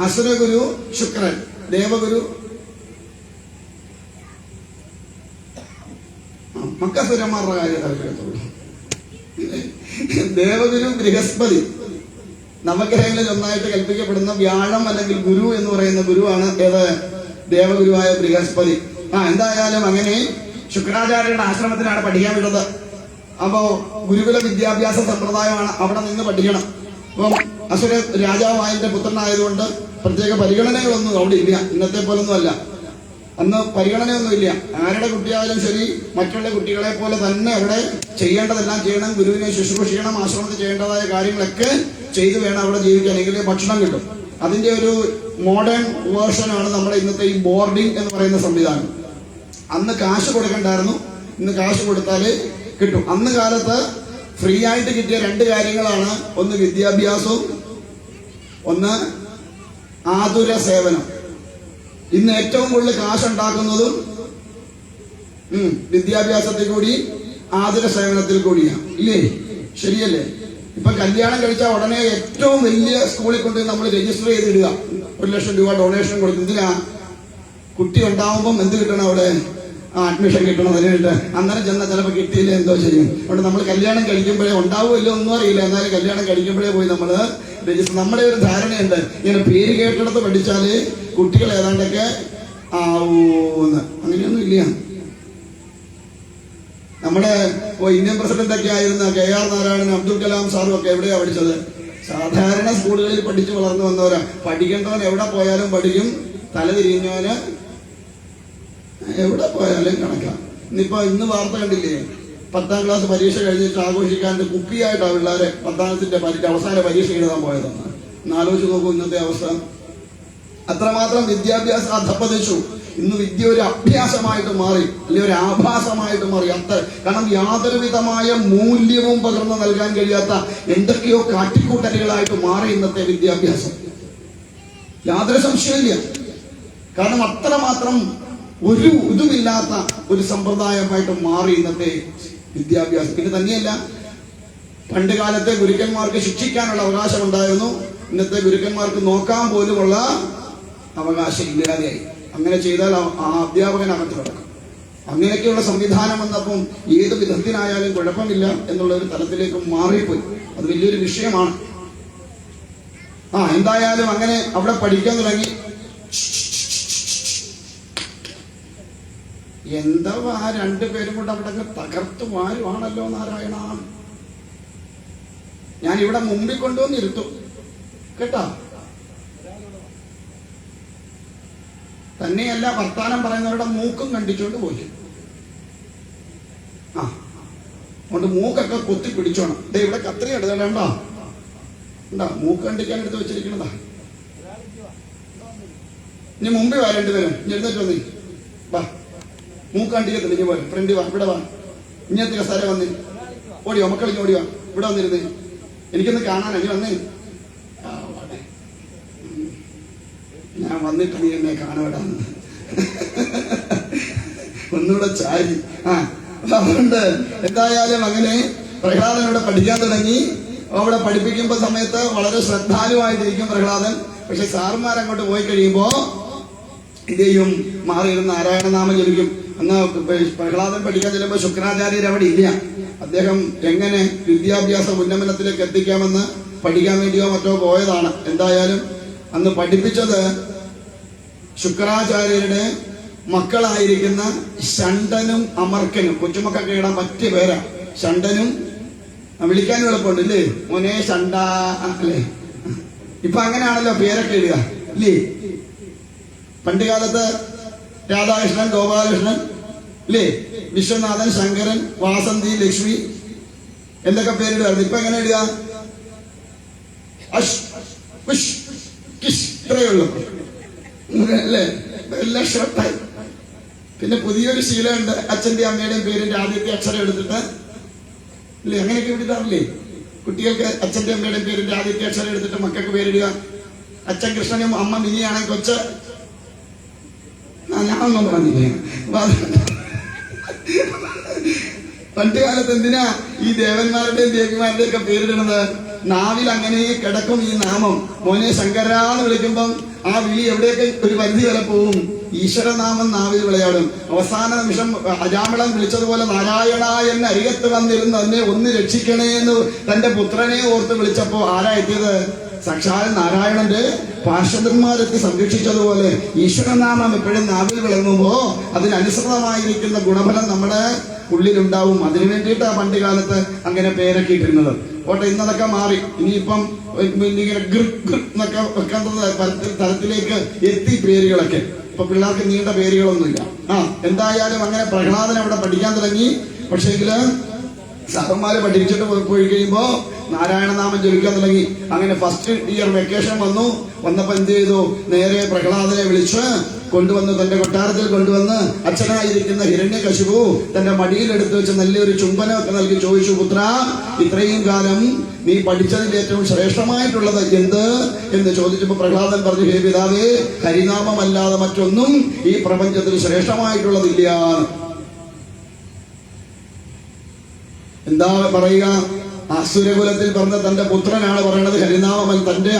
അസുരഗുരു ശുക്രൻ, ദേവഗുരു മക്കസുരന്മാരുടെ കാര്യത്തുള്ളൂ. ദേവഗുരു ബൃഹസ്പതി. നവഗ്രഹങ്ങളിൽ ഒന്നായിട്ട് കൽപ്പിക്കപ്പെടുന്ന വ്യാഴം അല്ലെങ്കിൽ ഗുരു എന്ന് പറയുന്ന ഗുരുവാണ് ഏത്? ദേവഗുരുവായ ബൃഹസ്പതി. എന്തായാലും അങ്ങനെ ശുക്രാചാര്യരുടെ ആശ്രമത്തിലാണ് പഠിക്കാൻ വിടുന്നത്. അപ്പോ ഗുരുകുല വിദ്യാഭ്യാസ സമ്പ്രദായമാണ്, അവിടെ നിന്ന് പഠിക്കണം. അപ്പം അസുര രാജാവായതിന്റെ പുത്രനായതുകൊണ്ട് പ്രത്യേക പരിഗണനകളൊന്നും അവിടെ ഇല്ല. ഇന്നത്തെ പോലൊന്നും അല്ല. അന്ന് പരിഗണനയൊന്നുമില്ല. ആരുടെ കുട്ടിയായാലും ശരി മറ്റുള്ള കുട്ടികളെ പോലെ തന്നെ അവിടെ ചെയ്യേണ്ടതെല്ലാം ചെയ്യണം. ഗുരുവിനെ ശുശ്രൂഷിക്കണം. ആശ്രമത്തിൽ ചെയ്യേണ്ടതായ കാര്യങ്ങളൊക്കെ ചെയ്തു വേണം അവിടെ ജീവിക്കാൻ. എങ്കിലേ ഭക്ഷണം കിട്ടും. അതിന്റെ ഒരു മോഡേൺ വേർഷനാണ് നമ്മുടെ ഇന്നത്തെ ഈ ബോർഡിംഗ് എന്ന് പറയുന്ന സംവിധാനം. അന്ന് കാശ് കൊടുക്കണ്ടായിരുന്നു, ഇന്ന് കാശ് കൊടുത്താല് കിട്ടും. അന്ന് കാലത്ത് ഫ്രീ ആയിട്ട് കിട്ടിയ രണ്ട് കാര്യങ്ങളാണ്. ഒന്ന് വിദ്യാഭ്യാസവും, ഒന്ന് ആതുര സേവനം. ഇന്ന് ഏറ്റവും കൂടുതൽ കാശുണ്ടാക്കുന്നതും വിദ്യാഭ്യാസത്തിൽ കൂടി ആതുര സേവനത്തിൽ കൂടിയാണ്, ഇല്ലേ? ശരിയല്ലേ? ഇപ്പൊ കല്യാണം കഴിച്ചാൽ ഉടനെ ഏറ്റവും വലിയ സ്കൂളിൽ കൊണ്ട് നമ്മൾ രജിസ്റ്റർ ചെയ്തിടുക, 1 ലക്ഷം രൂപ ഡൊണേഷൻ കൊടുക്കും. എന്തിനാ? കുട്ടി ഉണ്ടാവുമ്പം എന്ത് കിട്ടണം? അവിടെ അഡ്മിഷൻ കിട്ടണം. അതിനായിട്ട് അന്നേരം ചെന്നാൽ ചിലപ്പോൾ കിട്ടിയില്ല എന്തോ ചെയ്യും. അതുകൊണ്ട് നമ്മൾ കല്യാണം കഴിക്കുമ്പോഴേ ഉണ്ടാവുമല്ലോ ഒന്നും അറിയില്ല, എന്നാലും കല്യാണം കഴിക്കുമ്പോഴേ പോയി നമ്മൾ രജിസ്റ്റർ. നമ്മുടെ ഒരു ധാരണയുണ്ട്, ഇങ്ങനെ പേര് കേട്ടിടത്ത് പഠിച്ചാല് കുട്ടികൾ ഏതാണ്ടൊക്കെ ആവൂന്ന്. അങ്ങനെയൊന്നും ഇല്ല. നമ്മുടെ ഇന്ത്യൻ പ്രസിഡന്റ് ഒക്കെ ആയിരുന്ന KR നാരായണൻ, അബ്ദുൽ കലാം സാറും ഒക്കെ എവിടെയാ പഠിച്ചത്? സാധാരണ സ്കൂളുകളിൽ പഠിച്ചു വളർന്നു വന്നവരാ. പഠിക്കേണ്ടവൻ എവിടെ പോയാലും പഠിക്കും, തലതിരിഞ്ഞവന് എവിടെ പോയാലും കണക്കാം. ഇന്ന് വാർത്ത കണ്ടില്ലേ? 10ാം ക്ലാസ് പരീക്ഷ കഴിഞ്ഞിട്ട് ആഘോഷിക്കാൻ കുപ്പിയായിട്ടാണ് പിള്ളേരെ 10ാമത്തെ അവസാന പരീക്ഷ എഴുതാൻ പോയതെന്ന്. ആലോചിച്ച് നോക്കൂ ഇന്നത്തെ അവസ്ഥ. അത്രമാത്രം വിദ്യാഭ്യാസം അധപ്പതിച്ചു. ഇന്ന് വിദ്യ ഒരു അഭ്യാസമായിട്ട് മാറി, അല്ലെങ്കിൽ ഒരു ആഭാസമായിട്ട് മാറി. കാരണം യാതൊരു വിധമായ മൂല്യവും പകർന്നു നൽകാൻ കഴിയാത്ത എന്തൊക്കെയോ കാട്ടിക്കൂട്ടലുകളായിട്ട് മാറി ഇന്നത്തെ വിദ്യാഭ്യാസം. യാതൊരു സംശയമില്ല. കാരണം അത്രമാത്രം ഒരു ഇതുമില്ലാത്ത ഒരു സമ്പ്രദായമായിട്ട് മാറി ഇന്നത്തെ വിദ്യാഭ്യാസം. പിന്നെ തന്നെയല്ല, പണ്ട് കാലത്തെ ഗുരുക്കന്മാർക്ക് ശിക്ഷിക്കാനുള്ള അവകാശം ഉണ്ടായിരുന്നു. ഇന്നത്തെ ഗുരുക്കന്മാർക്ക് നോക്കാൻ പോലുമുള്ള അവകാശം ഇല്ലാതെയായി. അങ്ങനെ ചെയ്താൽ ആ അധ്യാപകൻ അകത്ത് കിടക്കും. അങ്ങനെയൊക്കെയുള്ള സംവിധാനം വന്നപ്പം ഏത് വിധത്തിനായാലും കുഴപ്പമില്ല എന്നുള്ള ഒരു തലത്തിലേക്ക് മാറിപ്പോയി. അത് വലിയൊരു വിഷയമാണ്. എന്തായാലും അങ്ങനെ അവിടെ പഠിക്കാൻ തുടങ്ങി. എന്താ രണ്ടുപേരും കൊണ്ട് അവിടെ തകർത്ത് വാരുവാണല്ലോ നാരായണ. ഞാൻ ഇവിടെ മുമ്പിൽ കൊണ്ടുവന്നിരുത്തും കേട്ടാ. തന്നെയല്ല, വർത്താനം പറയുന്നവരുടെ മൂക്കും കണ്ടിച്ചോണ്ട് പോയി. അതുകൊണ്ട് മൂക്കൊക്കെ കൊത്തി പിടിച്ചോണം. ഇവിടെ കത്രി എടുക്കണ്ടോ? ഉണ്ടാ മൂക്ക് കണ്ടിക്കാൻ എടുത്ത് വെച്ചിരിക്കണതാ. ഇനി മുമ്പിൽ വാ, രണ്ടുപേരും എഴുന്നേറ്റ് വന്നി. വാ, മൂക്ക് കണ്ടിക്കത്തില്ല. ഇനി പോലെ ഫ്രണ്ട് വാ, ഇവിടെ വാ. ഇങ്ങനത്തെ കസാര വന്നി. ഓടിയോ മക്കളിഞ്ഞ് ഓടിയോ, ഇവിടെ വന്നിരുന്നേ. എനിക്കൊന്ന് കാണാൻ അനി വന്നേ. ഞാൻ വന്നിട്ട് നീ എന്നെ കാണുവിടാന്ന് ഒന്നുകൂടെ ചാരി. അതുകൊണ്ട് എന്തായാലും അങ്ങനെ പ്രഹ്ലാദൻ ഇവിടെ പഠിക്കാൻ തുടങ്ങി. അവിടെ പഠിപ്പിക്കുമ്പോ സമയത്ത് വളരെ ശ്രദ്ധാലുവായിട്ടിരിക്കും പ്രഹ്ലാദൻ. പക്ഷെ സാറുമാരങ്ങോട്ട് പോയി കഴിയുമ്പോ ഇതേയും മാറിയിരുന്ന നാരായണനാമം ജപിക്കും. അന്ന് പ്രഹ്ലാദൻ പഠിക്കാൻ ചെല്ലുമ്പോൾ ശുക്രാചാര്യർ അവിടെ ഇല്ല. അദ്ദേഹം എങ്ങനെ വിദ്യാഭ്യാസ ഉന്നമനത്തിലേക്ക് എത്തിക്കാമെന്ന് പഠിക്കാൻ വേണ്ടിയോ മറ്റോ പോയതാണ്. എന്തായാലും അന്ന് പഠിപ്പിച്ചത് ശുക്രാചാര്യരുടെ മക്കളായിരിക്കുന്ന ഷണ്ടനും അമർക്കനും. കൊച്ചുമക്കൊക്കെ ഇടാൻ പറ്റിയ പേരാ ഷണ്ടനും. വിളിക്കാനും എളുപ്പമുണ്ട് ഇല്ലേ? മോനെ ഷണ്ട അല്ലേ? ഇപ്പൊ അങ്ങനെയാണല്ലോ പേരൊക്കെ ഇടുക ഇല്ലേ? പണ്ട് കാലത്ത് രാധാകൃഷ്ണൻ, ഗോപാലകൃഷ്ണൻ ഇല്ലേ? വിശ്വനാഥൻ, ശങ്കരൻ, വാസന്തി, ലക്ഷ്മി എന്തൊക്കെ പേരിടുമായിരുന്നു. ഇപ്പൊ എങ്ങനെ ഇടുക? ഇത്രയേ ഉള്ളൂ അല്ലേ? എല്ലാം ഷോർട്ടായി. പിന്നെ പുതിയൊരു ശീലമുണ്ട്, അച്ഛന്റെ അമ്മയുടെയും പേരിന്റെ ആദ്യത്തെ അക്ഷരം എടുത്തിട്ട് ഇല്ലേ? അങ്ങനെയൊക്കെ വിടാറില്ലേ കുട്ടികൾക്ക്? അച്ഛന്റെ അമ്മയുടെയും പേരിന്റെ ആദ്യത്തെ അക്ഷരം എടുത്തിട്ട് മക്കൾക്ക് പേരിടുക. അച്ഛൻ കൃഷ്ണനും അമ്മ മിനിയാണെങ്കിൽ കൊച്ച് ഞാനൊന്നും പറഞ്ഞില്ലേ. പണ്ട് കാലത്ത് എന്തിനാ ഈ ദേവന്മാരുടെയും ദേവിമാരുടെയും ഒക്കെ പേരിടുന്നത്? നാവിൽ അങ്ങനെ കിടക്കും ഈ നാമം. മോനെ ശങ്കരാന്ന് വിളിക്കുമ്പം ആ വിളി എവിടെയൊക്കെ ഒരു പരിധി വരെ പോവും. ഈശ്വരനാമം നാവിൽ വിളയാടും. അവസാന നിമിഷം അജാമിളൻ വിളിച്ചതുപോലെ നാരായണ എന്നെ അരികത്ത് വന്നിരുന്ന് എന്നെ ഒന്ന് രക്ഷിക്കണേ എന്ന് തന്റെ പുത്രനെ ഓർത്ത് വിളിച്ചപ്പോ ആരാ എത്തിയത്? സാക്ഷാൽ നാരായണന്റെ പാർഷദന്മാരെത്തി സംരക്ഷിച്ചതുപോലെ ഈശ്വരനാമം എപ്പോഴും നാവിൽ വിളങ്ങുമ്പോ അതിനനുസൃതമായിരിക്കുന്ന ഗുണഫലം നമ്മുടെ ഉള്ളിലുണ്ടാവും. അതിനു വേണ്ടിയിട്ടാണ് പണ്ട് കാലത്ത് അങ്ങനെ പേരൊക്കെ ഇട്ടിരുന്നത്. ഓട്ടെ, ഇന്നതൊക്കെ മാറി. ഇനിയിപ്പം ഇങ്ങനെ എന്നൊക്കെ വെക്കേണ്ട തരത്തിലേക്ക് എത്തി പേരുകളൊക്കെ. ഇപ്പൊ പിള്ളേർക്ക് നീണ്ട പേരുകളൊന്നുമില്ല. എന്തായാലും അങ്ങനെ പ്രഹ്ലാദൻ അവിടെ പഠിക്കാൻ തുടങ്ങി. പക്ഷേങ്കില് സാറന്മാര് പഠിച്ചിട്ട് പോയി കഴിയുമ്പോ നാരായണനാമം ജപിക്കാൻ തുടങ്ങി. അങ്ങനെ ഫസ്റ്റ് ഇയർ വെക്കേഷൻ വന്നപ്പോ എന്ത് ചെയ്തു? നേരെ പ്രഹ്ലാദനെ വിളിച്ച് കൊണ്ടുവന്ന് തന്റെ കൊട്ടാരത്തിൽ കൊണ്ടുവന്ന് അച്ഛനായിരിക്കുന്ന ഹിരണ്യകശിപു തന്റെ മടിയിലെടുത്ത് വെച്ച് നല്ലൊരു ചുംബനമൊക്കെ നൽകി ചോദിച്ചു, പുത്ര, ഇത്രയും കാലം നീ പഠിച്ചതിൽ ഏറ്റവും ശ്രേഷ്ഠമായിട്ടുള്ളത് എന്ത് എന്ന് ചോദിച്ചപ്പോൾ പ്രഹ്ലാദൻ പറഞ്ഞു, ഹേ പിതാവേ, ഹരിനാമമല്ലാതെ മറ്റൊന്നും ഈ പ്രപഞ്ചത്തിൽ ശ്രേഷ്ഠമായിട്ടുള്ളതില്ല. എന്താ പറയുക? അസുരകുലത്തിൽ പറഞ്ഞ തന്റെ പുത്രനാണ് പറയണത് ഹരിനാമമല്ല, തന്റെ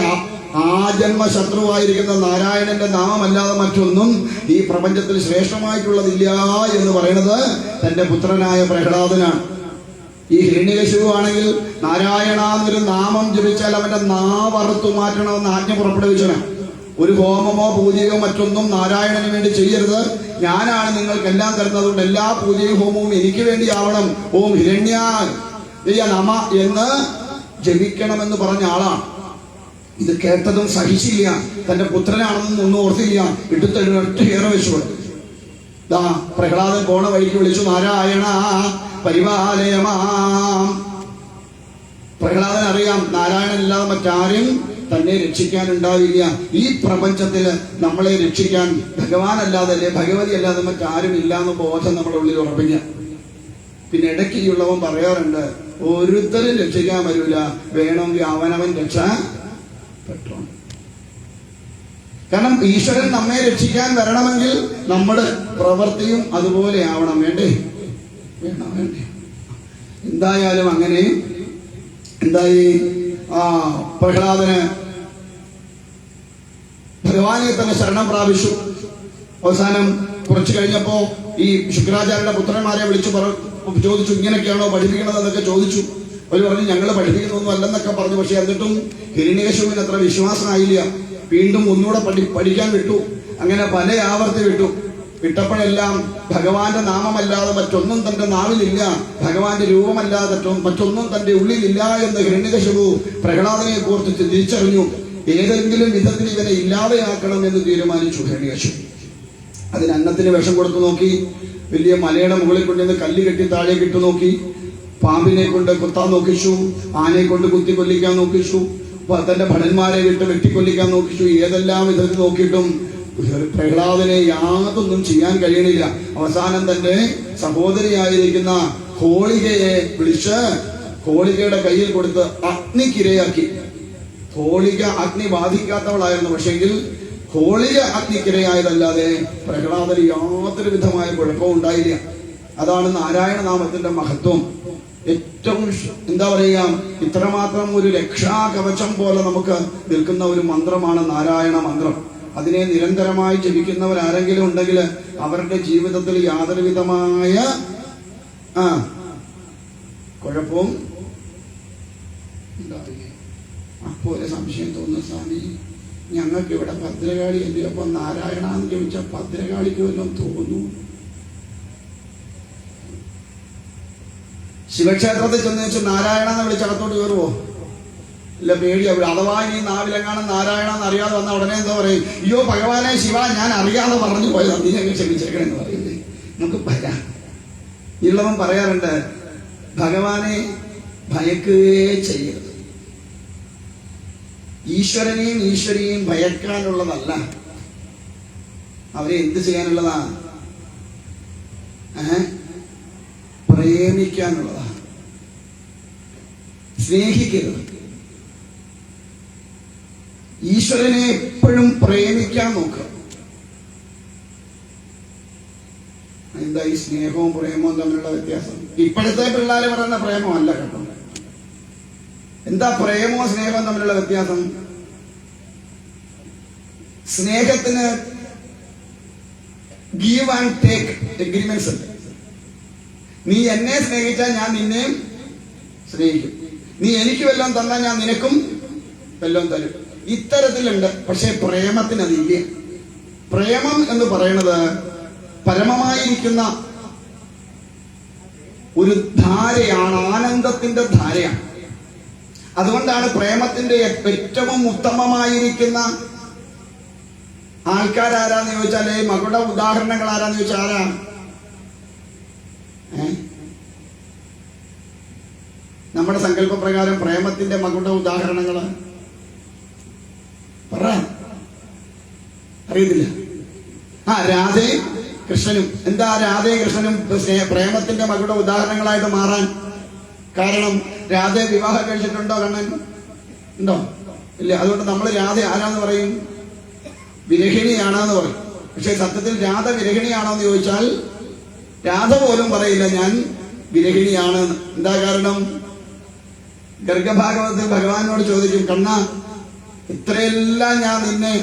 ആജന്മ ശത്രുവായിരിക്കുന്ന നാരായണന്റെ നാമമല്ലാതെ മറ്റൊന്നും ഈ പ്രപഞ്ചത്തിൽ ശ്രേഷ്ഠമായിട്ടുള്ളതില്ല എന്ന് പറയുന്നത് തന്റെ പുത്രനായ പ്രഹ്ലാദനാണ്. ഈ ഹിരണ്യകശിപു ആണെങ്കിൽ നാരായണ എന്നൊരു നാമം ജപിച്ചാൽ അവന്റെ നാവറുത്തു മാറ്റണമെന്ന് ആജ്ഞ പുറപ്പെടുവിച്ചതാണ്. ഒരു ഹോമമോ പൂജയോ മറ്റൊന്നും നാരായണന് വേണ്ടി ചെയ്യരുത്, ഞാനാണ് നിങ്ങൾക്കെല്ലാം തരുന്നതുകൊണ്ട് എല്ലാ പൂജയും ഹോമവും എനിക്ക് വേണ്ടി ആവണം, ഓം ഹിരണ്യ നമ എന്ന് ജപിക്കണമെന്ന് പറഞ്ഞ ആളാണ്. ഇത് കേട്ടതും സഹിച്ചില്ല, തന്റെ പുത്രനാണെന്നും ഒന്നും ഓർത്തില്ല, ഇട്ടുത്തഴുന്നൊറ്റ ഏറെ വെച്ചു. ദാ പ്രഹ്ലാദൻ പോണ വഴിക്ക് വിളിച്ചു, നാരായണ പരിപാലയമാം. പ്രഹ്ലാദൻ അറിയാം നാരായണനില്ലാതെ മറ്റാരും തന്നെ രക്ഷിക്കാനുണ്ടാവില്ല. ഈ പ്രപഞ്ചത്തില് നമ്മളെ രക്ഷിക്കാൻ ഭഗവാനല്ലാതെ അല്ലെ ഭഗവതി അല്ലാതെ മറ്റാരും ഇല്ലാന്ന് ബോധം നമ്മുടെ ഉള്ളിൽ ഉറപ്പിക്കാം. പിന്നെ ഇടയ്ക്ക് ഉള്ളവൻ പറയാറുണ്ട്, ഒരുത്തരും രക്ഷിക്കാൻ വരൂല, വേണമെങ്കിൽ അവനവൻ രക്ഷപ്പെട്ടു. കാരണം ഈശ്വരൻ നമ്മെ രക്ഷിക്കാൻ വരണമെങ്കിൽ നമ്മുടെ പ്രവൃത്തിയും അതുപോലെ ആവണം. വേണ്ടേ? വേണ്ടേ? എന്തായാലും അങ്ങനെ എന്തായി? പ്രഹ്ലാദന് ഭഗവാനെ തന്നെ ശരണം പ്രാപിച്ചു. അവസാനം കുറച്ചു കഴിഞ്ഞപ്പോ ഈ ശുക്രാചാര്യന്റെ പുത്രന്മാരെ വിളിച്ചു ചോദിച്ചു, ഇങ്ങനെയൊക്കെയാണോ പഠിപ്പിക്കണത് എന്നൊക്കെ ചോദിച്ചു. അവർ പറഞ്ഞു, ഞങ്ങൾ പഠിപ്പിക്കുന്നൊന്നും അല്ലെന്നൊക്കെ പറഞ്ഞു. പക്ഷെ എന്നിട്ടും ഹിരണ്യകശിപുവിന് അത്ര വിശ്വാസമായില്ല. വീണ്ടും ഒന്നുകൂടെ പഠിക്കാൻ വിട്ടു. അങ്ങനെ പല ആവർത്തി വിട്ടപ്പോഴെല്ലാം ഭഗവാന്റെ നാമമല്ലാതെ മറ്റൊന്നും തന്റെ നാവിലില്ല, ഭഗവാന്റെ രൂപമല്ലാതെ മറ്റൊന്നും തന്റെ ഉള്ളിലില്ല എന്ന് ഹിരണ്യകശിപു പ്രഹ്ലാദനെ കുറിച്ച് തിരിച്ചറിഞ്ഞു. ഏതെങ്കിലും വിധത്തിൽ ഇവനെ ഇല്ലാതെയാക്കണം എന്ന് തീരുമാനിച്ചു ഹിരണ്യകശിപു. അതിന് അന്നത്തിന് വിഷം കൊടുത്തു നോക്കി, വലിയ മലയുടെ മുകളിൽ കൊണ്ടുവന്ന് കല്ല് കെട്ടി താഴേക്ക് ഇട്ടു നോക്കി, പാമ്പിനെ കൊണ്ട് കുത്താൻ നോക്കിച്ചു, ആനയെ കൊണ്ട് കുത്തി കൊല്ലിക്കാൻ നോക്കിച്ചു, തന്റെ ഭടന്മാരെ വിട്ട് വെട്ടിക്കൊല്ലിക്കാൻ നോക്കിച്ചു. ഏതെല്ലാം വിധത്തിൽ നോക്കിയിട്ടും പ്രഹ്ലാദനെ യാതൊന്നും ചെയ്യാൻ കഴിയണില്ല. അവസാനം തന്റെ സഹോദരിയായിരിക്കുന്ന ഹോളികയെ വിളിച്ച് ഹോളികയുടെ കയ്യിൽ കൊടുത്ത് അഗ്നിക്കിരയാക്കി. ഹോളിക അഗ്നി ബാധിക്കാത്തവളായിരുന്നു, പക്ഷെങ്കിൽ ഹോളിക അഗ്നിക്കിരയായതല്ലാതെ പ്രഹ്ലാദന് യാതൊരു വിധമായ കുഴപ്പവും ഉണ്ടായില്ല. അതാണ് നാരായണ നാമത്തിന്റെ മഹത്വം. ഏറ്റവും എന്താ പറയുക, ഇത്രമാത്രം ഒരു രക്ഷാകവചം പോലെ നമുക്ക് നിൽക്കുന്ന ഒരു മന്ത്രമാണ് നാരായണ മന്ത്രം. അതിനെ നിരന്തരമായി ജപിക്കുന്നവരാരെങ്കിലും ഉണ്ടെങ്കിൽ അവരുടെ ജീവിതത്തിൽ യാതൊരു വിധമായ കുഴപ്പവും ഉണ്ടാവില്ല. അപ്പോൾ ഒരു സംശയം തോന്നുന്നു, സ്വാമി ഞങ്ങൾക്ക് ഇവിടെ ഭദ്രകാളി അല്ലേ, അപ്പൊ നാരായണ എന്ന് ചോദിച്ചാൽ ഭദ്രകാളിക്ക് വല്ലതും തോന്നുന്നു? ശിവക്ഷേത്രത്തിൽ ചെന്ന് വെച്ച് നാരായണ എന്ന് വിളിച്ചകത്തോട്ട് കയറുവോ? ഇല്ല, പേടിയാ. അഥവാ ഈ നാവിലെങ്ങാനും നാരായണ എന്ന് അറിയാതെ വന്ന ഉടനെ എന്താ പറയും, അയ്യോ ഭഗവാനെ ശിവ, ഞാൻ അറിയാതെ പറഞ്ഞു പോയത്, അതിനെ ക്ഷമിച്ചേക്കണെന്ന് പറയുന്നത് നമുക്ക് പറയാം. ഉള്ളവൻ പറയാറുണ്ട്, ഭഗവാനെ ഭയക്കുകയേ ചെയ്യരുത്. ഈശ്വരനെയും ഈശ്വരിയെയും ഭയക്കാനുള്ളതല്ല, അവരെ എന്ത് ചെയ്യാനുള്ളതാ? പ്രേമിക്കാനുള്ളതാ. സ്നേഹിക്കരുത്. ഈശ്വരനെ എപ്പോഴും പ്രേമിക്കാൻ നോക്കുക. എന്താ ഈ സ്നേഹവും പ്രേമവും തമ്മിലുള്ള വ്യത്യാസം? ഇപ്പോഴത്തെ പിള്ളേര് പറയുന്ന പ്രേമമല്ല കേട്ടോ. എന്താ പ്രേമവും സ്നേഹവും തമ്മിലുള്ള വ്യത്യാസം? സ്നേഹത്തിന് ഗീവ് ആൻഡ് ടേക്ക് എഗ്രിമെന്റ്സ് ഉണ്ട്. നീ എന്നെ സ്നേഹിച്ചാൽ ഞാൻ നിന്നെയും സ്നേഹിക്കും, നീ എനിക്ക് വല്ലതും തന്നാൽ ഞാൻ നിനക്കും വല്ലതും തരും. ഇത്തരത്തിലുണ്ട്. പക്ഷെ പ്രേമത്തിന് അതില്ല. പ്രേമം എന്ന് പറയുന്നത് പരമമായിരിക്കുന്ന ഒരു ധാരയാണ്, ആനന്ദത്തിന്റെ ധാരയാണ്. അതുകൊണ്ടാണ് പ്രേമത്തിന്റെ ഏറ്റവും ഉത്തമമായിരിക്കുന്ന ആൾക്കാരാരാന്ന് ചോദിച്ചാലേ, മകളുടെ ഉദാഹരണങ്ങൾ ആരാന്ന് ചോദിച്ചാൽ ആരാ? നമ്മുടെ സങ്കല്പപ്രകാരം പ്രേമത്തിന്റെ മകളുടെ ഉദാഹരണങ്ങള് പറ, അറിയത്തില്ല. രാധയും കൃഷ്ണനും. എന്താ രാധയും കൃഷ്ണനും പ്രേമത്തിന്റെ മകളുടെ ഉദാഹരണങ്ങളായിട്ട് മാറാൻ കാരണം? രാധയെ വിവാഹം കഴിച്ചിട്ടുണ്ടോ കണ്ണൻ? ഉണ്ടോ? ഇല്ല. അതുകൊണ്ട് നമ്മൾ രാധ ആരാന്ന് പറയും? വിരഹിണിയാണെന്ന് പറയും. പക്ഷെ സത്യത്തിൽ രാധ വിരഹിണിയാണോ എന്ന് ചോദിച്ചാൽ രാധ പോലും പറയില്ല ഞാൻ വിരഹിണിയാണ്. എന്താ കാരണം? ഗർഗഭാഗവതത്തിൽ ഭഗവാനോട് ചോദിക്കും, കണ്ണ ഇത്രയെല്ലാം ഞാൻ നിന്നെ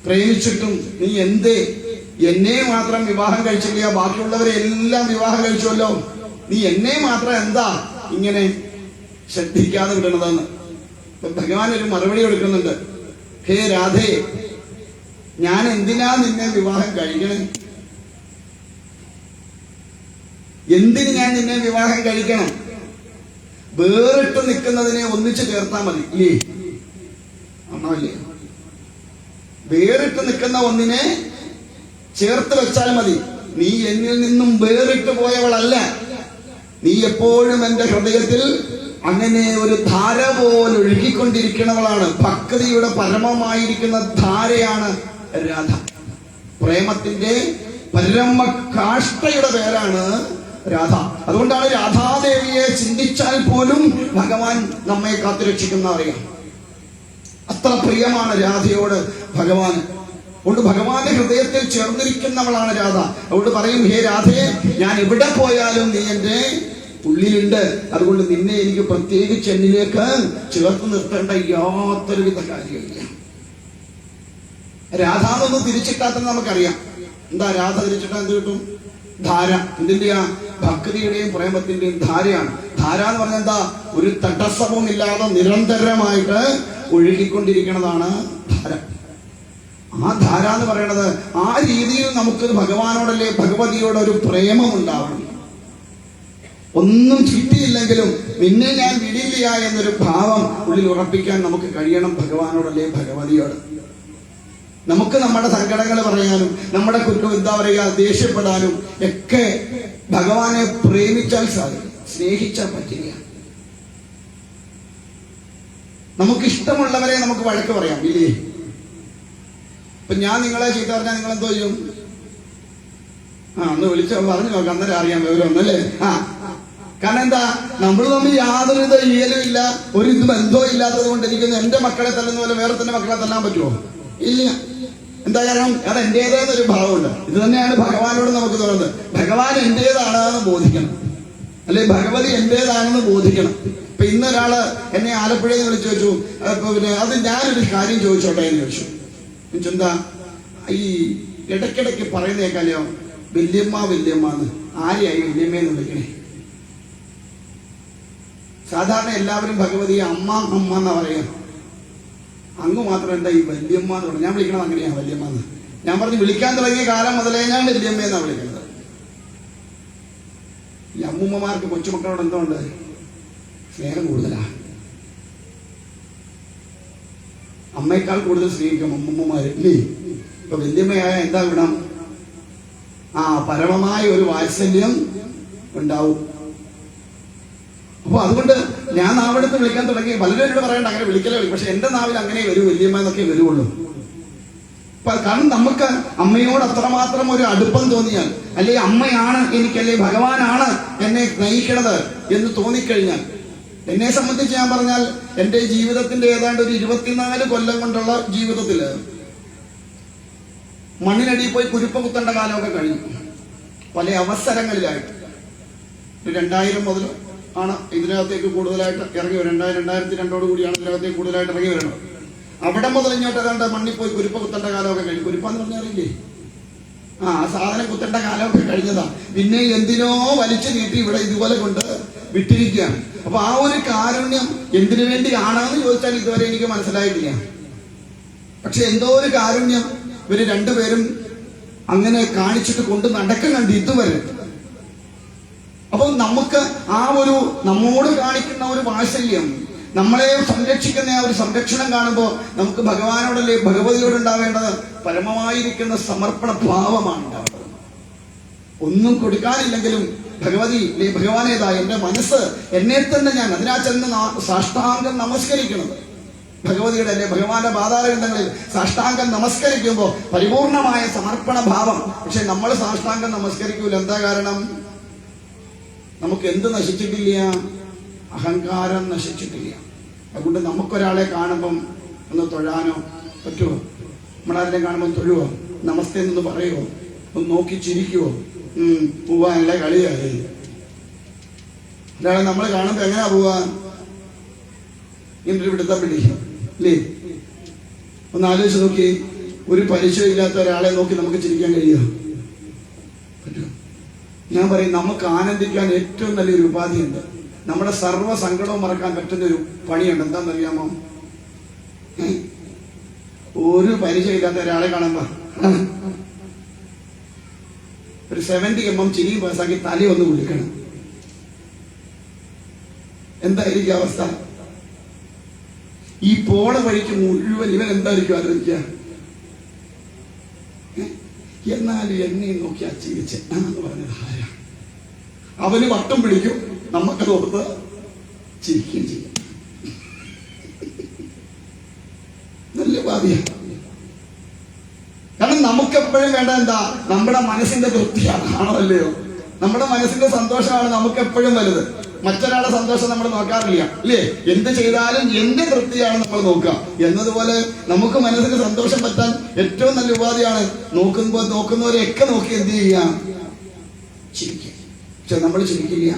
പ്രേമിച്ചിട്ടും നീ എന്തേ എന്നെ മാത്രം വിവാഹം കഴിച്ചില്ല? ബാക്കിയുള്ളവരെ എല്ലാം വിവാഹം കഴിച്ചുവല്ലോ, നീ എന്നെ മാത്രം എന്താ ഇങ്ങനെ ശ്രദ്ധിക്കാതെ വിടണതെന്ന്. ഭഗവാൻ ഒരു മറുപടി കൊടുക്കുന്നുണ്ട്. ഹേ രാധേ, ഞാൻ എന്തിനാ നിന്നെ വിവാഹം കഴിക്കണേ? എന്തിന് ഞാൻ നിന്നെ വിവാഹം കഴിക്കണം? വേറിട്ട് നിൽക്കുന്നതിനെ ഒന്നിച്ച് ചേർത്താ മതി, ഇല്ലേ? ആണോല്ലേ? വേറിട്ട് നിൽക്കുന്ന ഒന്നിനെ ചേർത്ത് വെച്ചാൽ മതി. നീ എന്നിൽ നിന്നും വേറിട്ട് പോയവളല്ല. നീ എപ്പോഴും എന്റെ ഹൃദയത്തിൽ അങ്ങനെ ഒരു ധാര പോലെ ഒഴുകിക്കൊണ്ടിരിക്കുന്നവളാണ്. ഭക്തിയുടെ പരമമായിരിക്കുന്ന ധാരയാണ് രാധ. പ്രേമത്തിന്റെ പരമ കാഷ്ടയുടെ പേരാണ് രാധ. അതുകൊണ്ടാണ് രാധാദേവിയെ ചിന്തിച്ചാൽ പോലും ഭഗവാൻ നമ്മെ കാത്തുരക്ഷിക്കുന്ന അറിയാം. അത്ര പ്രിയമാണ് രാധയോട് ഭഗവാൻ. അതുകൊണ്ട് ഭഗവാന്റെ ഹൃദയത്തിൽ ചേർന്നിരിക്കുന്നവളാണ് രാധ. അതുകൊണ്ട് പറയും, ഹേ രാധയെ, ഞാൻ എവിടെ പോയാലും നീ എന്റെ ഉള്ളിലുണ്ട്. അതുകൊണ്ട് നിന്നെ എനിക്ക് പ്രത്യേകിച്ച് എന്നിലേക്ക് ചേർത്ത് നിർത്തേണ്ട യാതൊരുവിധ കാര്യമില്ല. രാധ എന്നൊന്ന് തിരിച്ചിട്ടാൽ നമുക്കറിയാം. എന്താ രാധ തിരിച്ചിട്ടാൽ എന്ത് കിട്ടും? ധാര. എന്തിന്റെയാ? ഭക്തിയുടെയും പ്രേമത്തിന്റെയും ധാരയാണ്. ധാര എന്ന് പറഞ്ഞാൽ എന്താ? ഒരു തടസ്സവും ഇല്ലാതെ നിരന്തരമായിട്ട് ഒഴുകിക്കൊണ്ടിരിക്കുന്നതാണ് ധാര. ആ ധാര എന്ന് പറയുന്നത് ആ രീതിയിൽ നമുക്ക് ഭഗവാനോടല്ലേ ഭഗവതിയോട് ഒരു പ്രേമം ഉണ്ടാവണം. ഒന്നും കിട്ടിയില്ലെങ്കിലും നിന്നെ ഞാൻ വിടില്ല എന്നൊരു ഭാവം ഉള്ളിൽ ഉറപ്പിക്കാൻ നമുക്ക് കഴിയണം ഭഗവാനോടല്ലേ ഭഗവതിയോട്. നമുക്ക് നമ്മുടെ സങ്കടങ്ങൾ പറയാനും നമ്മുടെ കുറ്റം എന്താ പറയുക ദേഷ്യപ്പെടാനും ഒക്കെ ഭഗവാനെ പ്രേമിച്ചാൽ സാധിക്കും, സ്നേഹിച്ചാൽ പറ്റില്ല. നമുക്ക് ഇഷ്ടമുള്ളവരെ നമുക്ക് വഴക്ക് പറയാം, ഇല്ലേ? ഇപ്പൊ ഞാൻ നിങ്ങളെ ചീത്ത പറഞ്ഞാൽ നിങ്ങൾ എന്തോ ചെയ്യും? ഒന്ന് വിളിച്ചോ പറഞ്ഞു നോക്കാം, അന്നേരം അറിയാൻ വിവരമൊന്നല്ലേ? കാരണം എന്താ? നമ്മൾ തമ്മിൽ യാതൊരു ഈയലും ഇല്ല, ഒരു ഇത് ബന്ധവും ഇല്ലാത്തത് കൊണ്ട് എനിക്കൊന്ന് എന്റെ മക്കളെ തല്ലുന്ന പോലെ വേറെ തന്നെ മക്കളെ തല്ലാൻ പറ്റുമോ? ഇല്ല. എന്താ കാരണം? അത് എന്റേതെന്നൊരു ഭാവമുണ്ട്. ഇത് തന്നെയാണ് ഭഗവാനോട് നമുക്ക് തോന്നുന്നത്. ഭഗവാൻ എന്റേതാണെന്ന് ബോധിക്കണം, അല്ലെ ഭഗവതി എന്റേതാണെന്ന് ബോധിക്കണം. ഇപ്പൊ ഇന്നൊരാള് എന്നെ ആലപ്പുഴയിൽ നിന്ന് വിളിച്ചു വെച്ചു, പിന്നെ അത് ഞാനൊരു കാര്യം ചോദിച്ചോട്ടെ എന്ന് ചോദിച്ചു. എന്താ ഈ ഇടയ്ക്കിടയ്ക്ക് പറയുന്നേക്കാലോ വല്യമ്മ വല്യമ്മന്ന്? ആരെയായി വല്യമ്മയെന്ന് വിളിക്കണേ? സാധാരണ എല്ലാവരും ഭഗവതിയെ അമ്മ അമ്മ എന്നാ പറയാ. അങ്ങ് മാത്രം എന്താ ഈ വല്യമ്മ എന്ന് പറഞ്ഞു? ഞാൻ വിളിക്കണം അങ്ങനെയാ വല്യമ്മ എന്ന്. ഞാൻ പറഞ്ഞു വിളിക്കാൻ തുടങ്ങിയ കാലം മുതലേ ഞാൻ വല്യമ്മ എന്നാ വിളിക്കുന്നത്. ഈ അമ്മൂമ്മമാർക്ക് കൊച്ചുമക്കളോട് എന്തുകൊണ്ട് സ്നേഹം കൂടുതലാ. അമ്മയേക്കാൾ കൂടുതൽ സ്നേഹിക്കും അമ്മൂമ്മമാര്, ഇല്ലേ? ഇപ്പൊ വല്യമ്മയായ എന്താ ഗുണം? പരമമായ ഒരു വാത്സല്യം ഉണ്ടാവും. അപ്പൊ അതുകൊണ്ട് ഞാൻ നാവെടുത്ത് വിളിക്കാൻ തുടങ്ങി. പലരോട് പറയണ്ട അങ്ങനെ വിളിക്കലേ വിളിക്കും, പക്ഷെ എന്റെ നാവിൽ അങ്ങനെ വരൂ, വല്യമ്മ എന്നൊക്കെ വരുവുള്ളൂ. കാരണം നമുക്ക് അമ്മയോട് അത്രമാത്രം ഒരു അടുപ്പം തോന്നിയാൽ, അല്ലെ അമ്മയാണ് എനിക്കല്ലേ ഭഗവാനാണ് എന്നെ നയിക്കണത് എന്ന് തോന്നിക്കഴിഞ്ഞാൽ, എന്നെ സംബന്ധിച്ച് ഞാൻ പറഞ്ഞാൽ എന്റെ ജീവിതത്തിന്റെ ഏതാണ്ട് ഒരു 24 കൊല്ലം കൊണ്ടുള്ള ജീവിതത്തില് മണ്ണിനടിയിൽ പോയി കുരുപ്പ കുത്തേണ്ട കാലമൊക്കെ കഴിഞ്ഞു. പല അവസരങ്ങളിലായിട്ട് 2000 മുതൽ ആണ് ഇതിനകത്തേക്ക് കൂടുതലായിട്ട് ഇറങ്ങി വരും. 2002 കൂടിയാണ് ഇതിനകത്തേക്ക് കൂടുതലായിട്ട് ഇറങ്ങി വരുന്നത്. അവിടെ മുതൽ ഇങ്ങോട്ട് ഏതാണ്ട് മണ്ണിൽ പോയി കുരുപ്പ കുത്തേണ്ട കാലമൊക്കെ കഴിഞ്ഞു. കുരുപ്പാന്ന് പറഞ്ഞറിയില്ലേ? സാധനം കുത്തേണ്ട കാലമൊക്കെ കഴിഞ്ഞതാ. പിന്നെ എന്തിനോ വലിച്ചു നീട്ടി ഇവിടെ ഇതുപോലെ കൊണ്ട് വിട്ടിരിക്കുകയാണ്. അപ്പൊ ആ ഒരു കാരുണ്യം എന്തിനു വേണ്ടിയാണെന്ന് ചോദിച്ചാൽ ഇതുവരെ എനിക്ക് മനസ്സിലായിട്ടില്ല. പക്ഷെ എന്തോ ഒരു കാരുണ്യം ഇവര് രണ്ടുപേരും അങ്ങനെ കാണിച്ചിട്ട് കൊണ്ട് നടക്കുന്നുണ്ട് ഇതുവരെ. അപ്പൊ നമുക്ക് ആ ഒരു നമ്മോട് കാണിക്കുന്ന ഒരു വാത്സല്യം, നമ്മളെ സംരക്ഷിക്കുന്ന ആ ഒരു സംരക്ഷണം കാണുമ്പോൾ നമുക്ക് ഭഗവാനോടല്ലേ ഭഗവതിയോട് ഉണ്ടാവേണ്ടത് പരമമായിരിക്കുന്ന സമർപ്പണ ഭാവമാണ് ഉണ്ടാവേണ്ടത്. ഒന്നും കൊടുക്കാനില്ലെങ്കിലും ഭഗവതി ഭഗവാനേതാ എന്റെ മനസ്സ് എന്നെ തന്നെ ഞാൻ അതിനാ ചെന്ന് സാഷ്ടാംഗം നമസ്കരിക്കുന്നത്. ഭഗവതിയുടെ അല്ലെ ഭഗവാന്റെ പാതാരവിന്ദങ്ങളിൽ സാഷ്ടാംഗം നമസ്കരിക്കുമ്പോൾ പരിപൂർണമായ സമർപ്പണ ഭാവം. പക്ഷെ നമ്മൾ സാഷ്ടാംഗം നമസ്കരിക്കൂല. എന്താ കാരണം? നമുക്ക് എന്ത് നശിച്ചിട്ടില്ല? അഹങ്കാരം നശിച്ചിട്ടില്ല. അതുകൊണ്ട് നമുക്കൊരാളെ കാണുമ്പം ഒന്ന് തൊഴാനോ പറ്റുമോ? നമ്മളാരെയും കാണുമ്പോൾ തൊഴുവോ? നമസ്തേ എന്ന് പറയുമോ? ഒന്ന് നോക്കി ചിരിക്കുവോ? പോവാ നല്ല കളിയായി. ഒരാളെ നമ്മൾ കാണുമ്പോൾ എങ്ങനെയാ പോവാ? ഇങ്ങനൊരു പിടുത്തം പിടിക്കും അല്ലേ? ഒന്ന് ആലോചിച്ച് നോക്കി. ഒരു പരിചയമില്ലാത്ത ഒരാളെ നോക്കി നമുക്ക് ചിരിക്കാൻ കഴിയുമോ? പറ്റുമോ? ഞാൻ പറയും, നമുക്ക് ആനന്ദിക്കാൻ ഏറ്റവും നല്ലൊരു ഉപാധിയുണ്ട്. നമ്മുടെ സർവ്വ സങ്കടവും മറക്കാൻ പറ്റുന്ന ഒരു പണിയുണ്ട്. എന്താണെന്നറിയാമോ? ഒരു പരിചയമില്ലാത്ത ഒരാളെ കാണുമ്പോ ഒരു 70 mm ചിരി പാസാക്കി തലയൊന്ന് വിളിക്കണം. എന്തായിരിക്കും അവസ്ഥ? ഈ പോണ വഴിക്ക് മുഴുവൻ ഇവൻ എന്തായിരിക്കും ആലോചിക്കുക? എന്നാലും എന്നെ നോക്കി ചിരിച്ച് എന്ന് പറഞ്ഞത് ആരാ? അവന് വട്ടം പിടിക്കും, നമുക്ക് ഓർത്ത് ചിരിക്കുകയും ചെയ്യും. നല്ല ഭാവിയാണ്. കാരണം നമുക്കെപ്പോഴും വേണ്ട എന്താ? നമ്മുടെ മനസ്സിന്റെ തൃപ്തിയാണ്. ആണോ അല്ലയോ? നമ്മുടെ മനസ്സിന്റെ സന്തോഷമാണ് നമുക്ക് എപ്പോഴും വലുത്. മറ്റൊരാളുടെ സന്തോഷം നമ്മൾ നോക്കാറില്ല അല്ലേ? എന്ത് ചെയ്താലും എന്റെ തൃപ്തിയാണ് നമ്മൾ നോക്കുക. എന്നതുപോലെ നമുക്ക് മനസ്സിന് സന്തോഷം പറ്റാൻ ഏറ്റവും നല്ല ഉപാധിയാണ് നോക്കുന്നവരെയൊക്കെ നോക്കി എന്ത് ചെയ്യുക? ചിരിക്കുക. പക്ഷെ നമ്മൾ ചിരിക്കില്ല.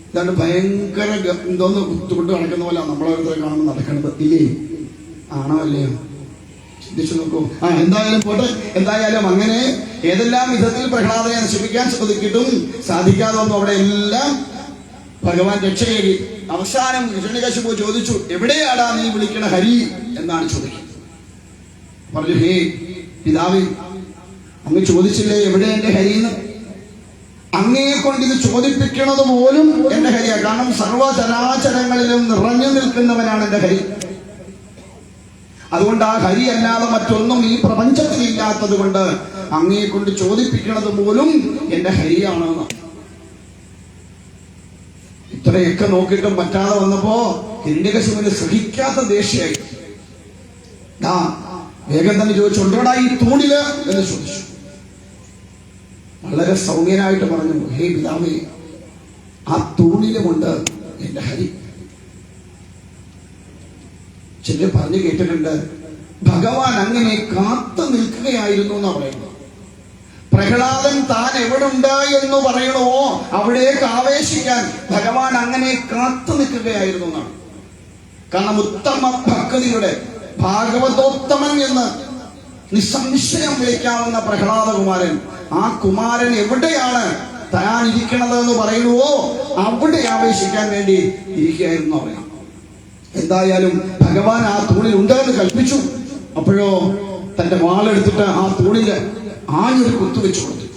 ഇതാണ്ട് ഭയങ്കര എന്തോന്ന് കുത്തുകൊണ്ട് നടക്കുന്ന പോലെ നമ്മളോരോരുത്തരെ കാണുമ്പോൾ നടക്കുന്നത് ഇല്ലേ? ആണോ അല്ലയോ? ചിന്തിച്ചു നോക്കൂ. എന്തായാലും പോട്ടെ. എന്തായാലും അങ്ങനെ ഏതെല്ലാം വിധത്തിൽ പ്രഹ്ലാദനെ നശിപ്പിക്കാൻ ശ്രദ്ധിച്ചിട്ടും സാധിക്കാതെ വന്നു. അവിടെ എല്ലാം ഭഗവാൻ രക്ഷയേകി. അവസാനം ഹിരണ്യകശിപു ചോദിച്ചു, എവിടെയാടാ നീ വിളിക്കണ ഹരി എന്നാണ് ചോദിക്കുന്നത്. പറഞ്ഞു, ഹേ പിതാവേ, അങ്ങ് ചോദിച്ചില്ലേ എവിടെ എന്റെ ഹരിന്ന്? അങ്ങയെ കൊണ്ട് ഇത് ചോദിപ്പിക്കണത് പോലും എന്റെ ഹരിയാണ്. കാരണം സർവചരാചരങ്ങളിലും നിറഞ്ഞു നിൽക്കുന്നവനാണ് എന്റെ ഹരി. അതുകൊണ്ട് ആ ഹരി അല്ലാതെ മറ്റൊന്നും ഈ പ്രപഞ്ചത്തിൽ ഇല്ലാത്തത് കൊണ്ട് അങ്ങയെ കൊണ്ട് ചോദിപ്പിക്കണത് പോലും എന്റെ ഹരിയാണെന്ന്. ഇത്രയൊക്കെ നോക്കിയിട്ടും പറ്റാതെ വന്നപ്പോ ഹിരണ്യകശിപുവിന് സഹിക്കാത്ത ദേഷ്യായി. വേഗം തന്നെ ചോദിച്ചു, ഉണ്ടോടാ ഈ തൂണില് എന്ന് ചോദിച്ചു. വളരെ സൗമ്യനായിട്ട് പറഞ്ഞു, ഹേ പിതാവേ, ആ തൂണിലുമുണ്ട് എന്റെ ഹരി. ചിലർ പറഞ്ഞു കേട്ടിട്ടുണ്ട്, ഭഗവാൻ അങ്ങനെ കാത്തു നിൽക്കുകയായിരുന്നു എന്നാ പറയുന്നത്. പ്രഹ്ലാദൻ താൻ എവിടുണ്ട് എന്ന് പറയണോ അവിടേക്ക് ആവേശിക്കാൻ ഭഗവാൻ അങ്ങനെ കാത്തു നിൽക്കുകയായിരുന്നു എന്നാണ്. കാരണം ഉത്തമ ഭക്തിയുടെ ഭാഗവതോത്തമൻ എന്ന് നിസ്സംശയം വിളിക്കാവുന്ന പ്രഹ്ലാദകുമാരൻ, ആ കുമാരൻ എവിടെയാണ് താൻ ഇരിക്കണത് എന്ന് പറയുന്നുവോ അവിടെ ആവേശിക്കാൻ വേണ്ടി ഇരിക്കുകയായിരുന്നു പറയാം. എന്തായാലും ഭഗവാൻ ആ തൂണിൽ ഉണ്ടെന്ന് കൽപ്പിച്ചു. അപ്പോഴോ തന്റെ വാളെടുത്തിട്ട് ആ തൂണില് ആഞ്ഞൊരു കുത്തുവെച്ചു കൊടുത്തു.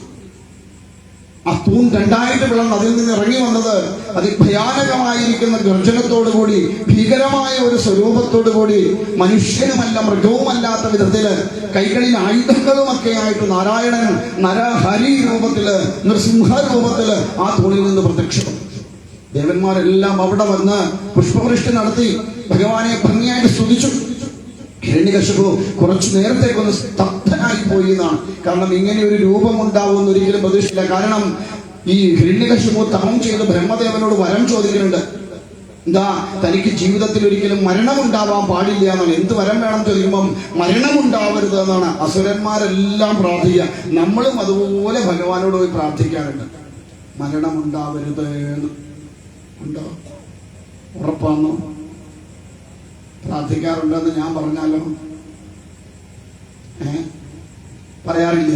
ആ തൂൺ രണ്ടായിട്ട് പിളർന്ന് അതിൽ നിന്ന് ഇറങ്ങി വന്നത് അതിഭയാനകമായിരിക്കുന്ന ഗർജനത്തോടുകൂടി, ഭീകരമായ ഒരു സ്വരൂപത്തോടുകൂടി, മനുഷ്യനുമല്ല മൃഗവുമല്ലാത്ത വിധത്തില് കൈകളിൽ ആയുധങ്ങളുമൊക്കെ ആയിട്ട് നാരായണൻ നരഹരി രൂപത്തില്, നൃസിംഹ രൂപത്തില് ആ തൂണിൽ നിന്ന് പ്രത്യക്ഷപ്പെട്ടു. ദേവന്മാരെല്ലാം അവിടെ വന്ന് പുഷ്പവൃഷ്ടി നടത്തി ഭഗവാനെ ഭംഗിയായിട്ട് സ്തുതിച്ചു. ഹിരണ്യകശിപു കുറച്ചു നേരത്തേക്കൊന്ന് സ്തബ്ധനായി പോയി എന്നാണ്. കാരണം ഇങ്ങനെ ഒരു രൂപം ഉണ്ടാവുമെന്ന് ഒരിക്കലും പ്രതീക്ഷിച്ചില്ല. കാരണം ഈ ഹിരണ്യകശിപു തപം ചെയ്ത് ബ്രഹ്മദേവനോട് വരം ചോദിക്കുന്നുണ്ട്. എന്താ, തനിക്ക് ജീവിതത്തിൽ ഒരിക്കലും മരണമുണ്ടാവാൻ പാടില്ല എന്നാണ്. എന്ത് വരം വേണം ചോദിക്കുമ്പം മരണമുണ്ടാവരുത് എന്നാണ് അസുരന്മാരെല്ലാം പ്രാർത്ഥിക്കുക. നമ്മളും അതുപോലെ ഭഗവാനോട് പോയി പ്രാർത്ഥിക്കാറുണ്ട്, മരണമുണ്ടാവരുത് എന്ന്. ഉണ്ടോ? ഉറപ്പാണോ? പ്രാർത്ഥിക്കാറുണ്ടെന്ന് ഞാൻ പറഞ്ഞാലോ? പറയാറില്ല.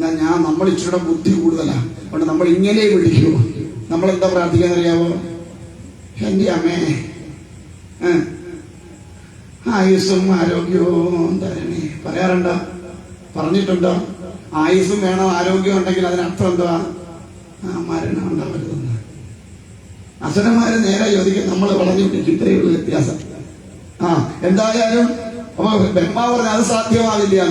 എന്നാ നമ്മൾ ഇച്ചിരി ബുദ്ധി കൂടുതലാണ്. അതുകൊണ്ട് നമ്മൾ ഇങ്ങനെ വിളിക്കൂ. നമ്മളെന്താ പ്രാർത്ഥിക്കാന്നറിയാവോ? എന്റെ അമ്മേ ആയുസ്സും ആരോഗ്യവും തരണേ. പറയാറുണ്ടോ? പറഞ്ഞിട്ടുണ്ടോ? ആയുസ്സും വേണം, ആരോഗ്യം ഉണ്ടെങ്കിൽ അതിനർത്ഥം എന്തുവാ? മരണം ഉണ്ടാവരുതെന്ന്. അസുരന്മാര് നേരെ ചോദിക്കും, നമ്മൾ വളഞ്ഞു പിടിക്കും. ഇത്രയേ ഉള്ളൂ വ്യത്യാസം. എന്തായാലും അപ്പൊ ബ്രഹ്മാവ് പറഞ്ഞ അത് സാധ്യമാവില്ല.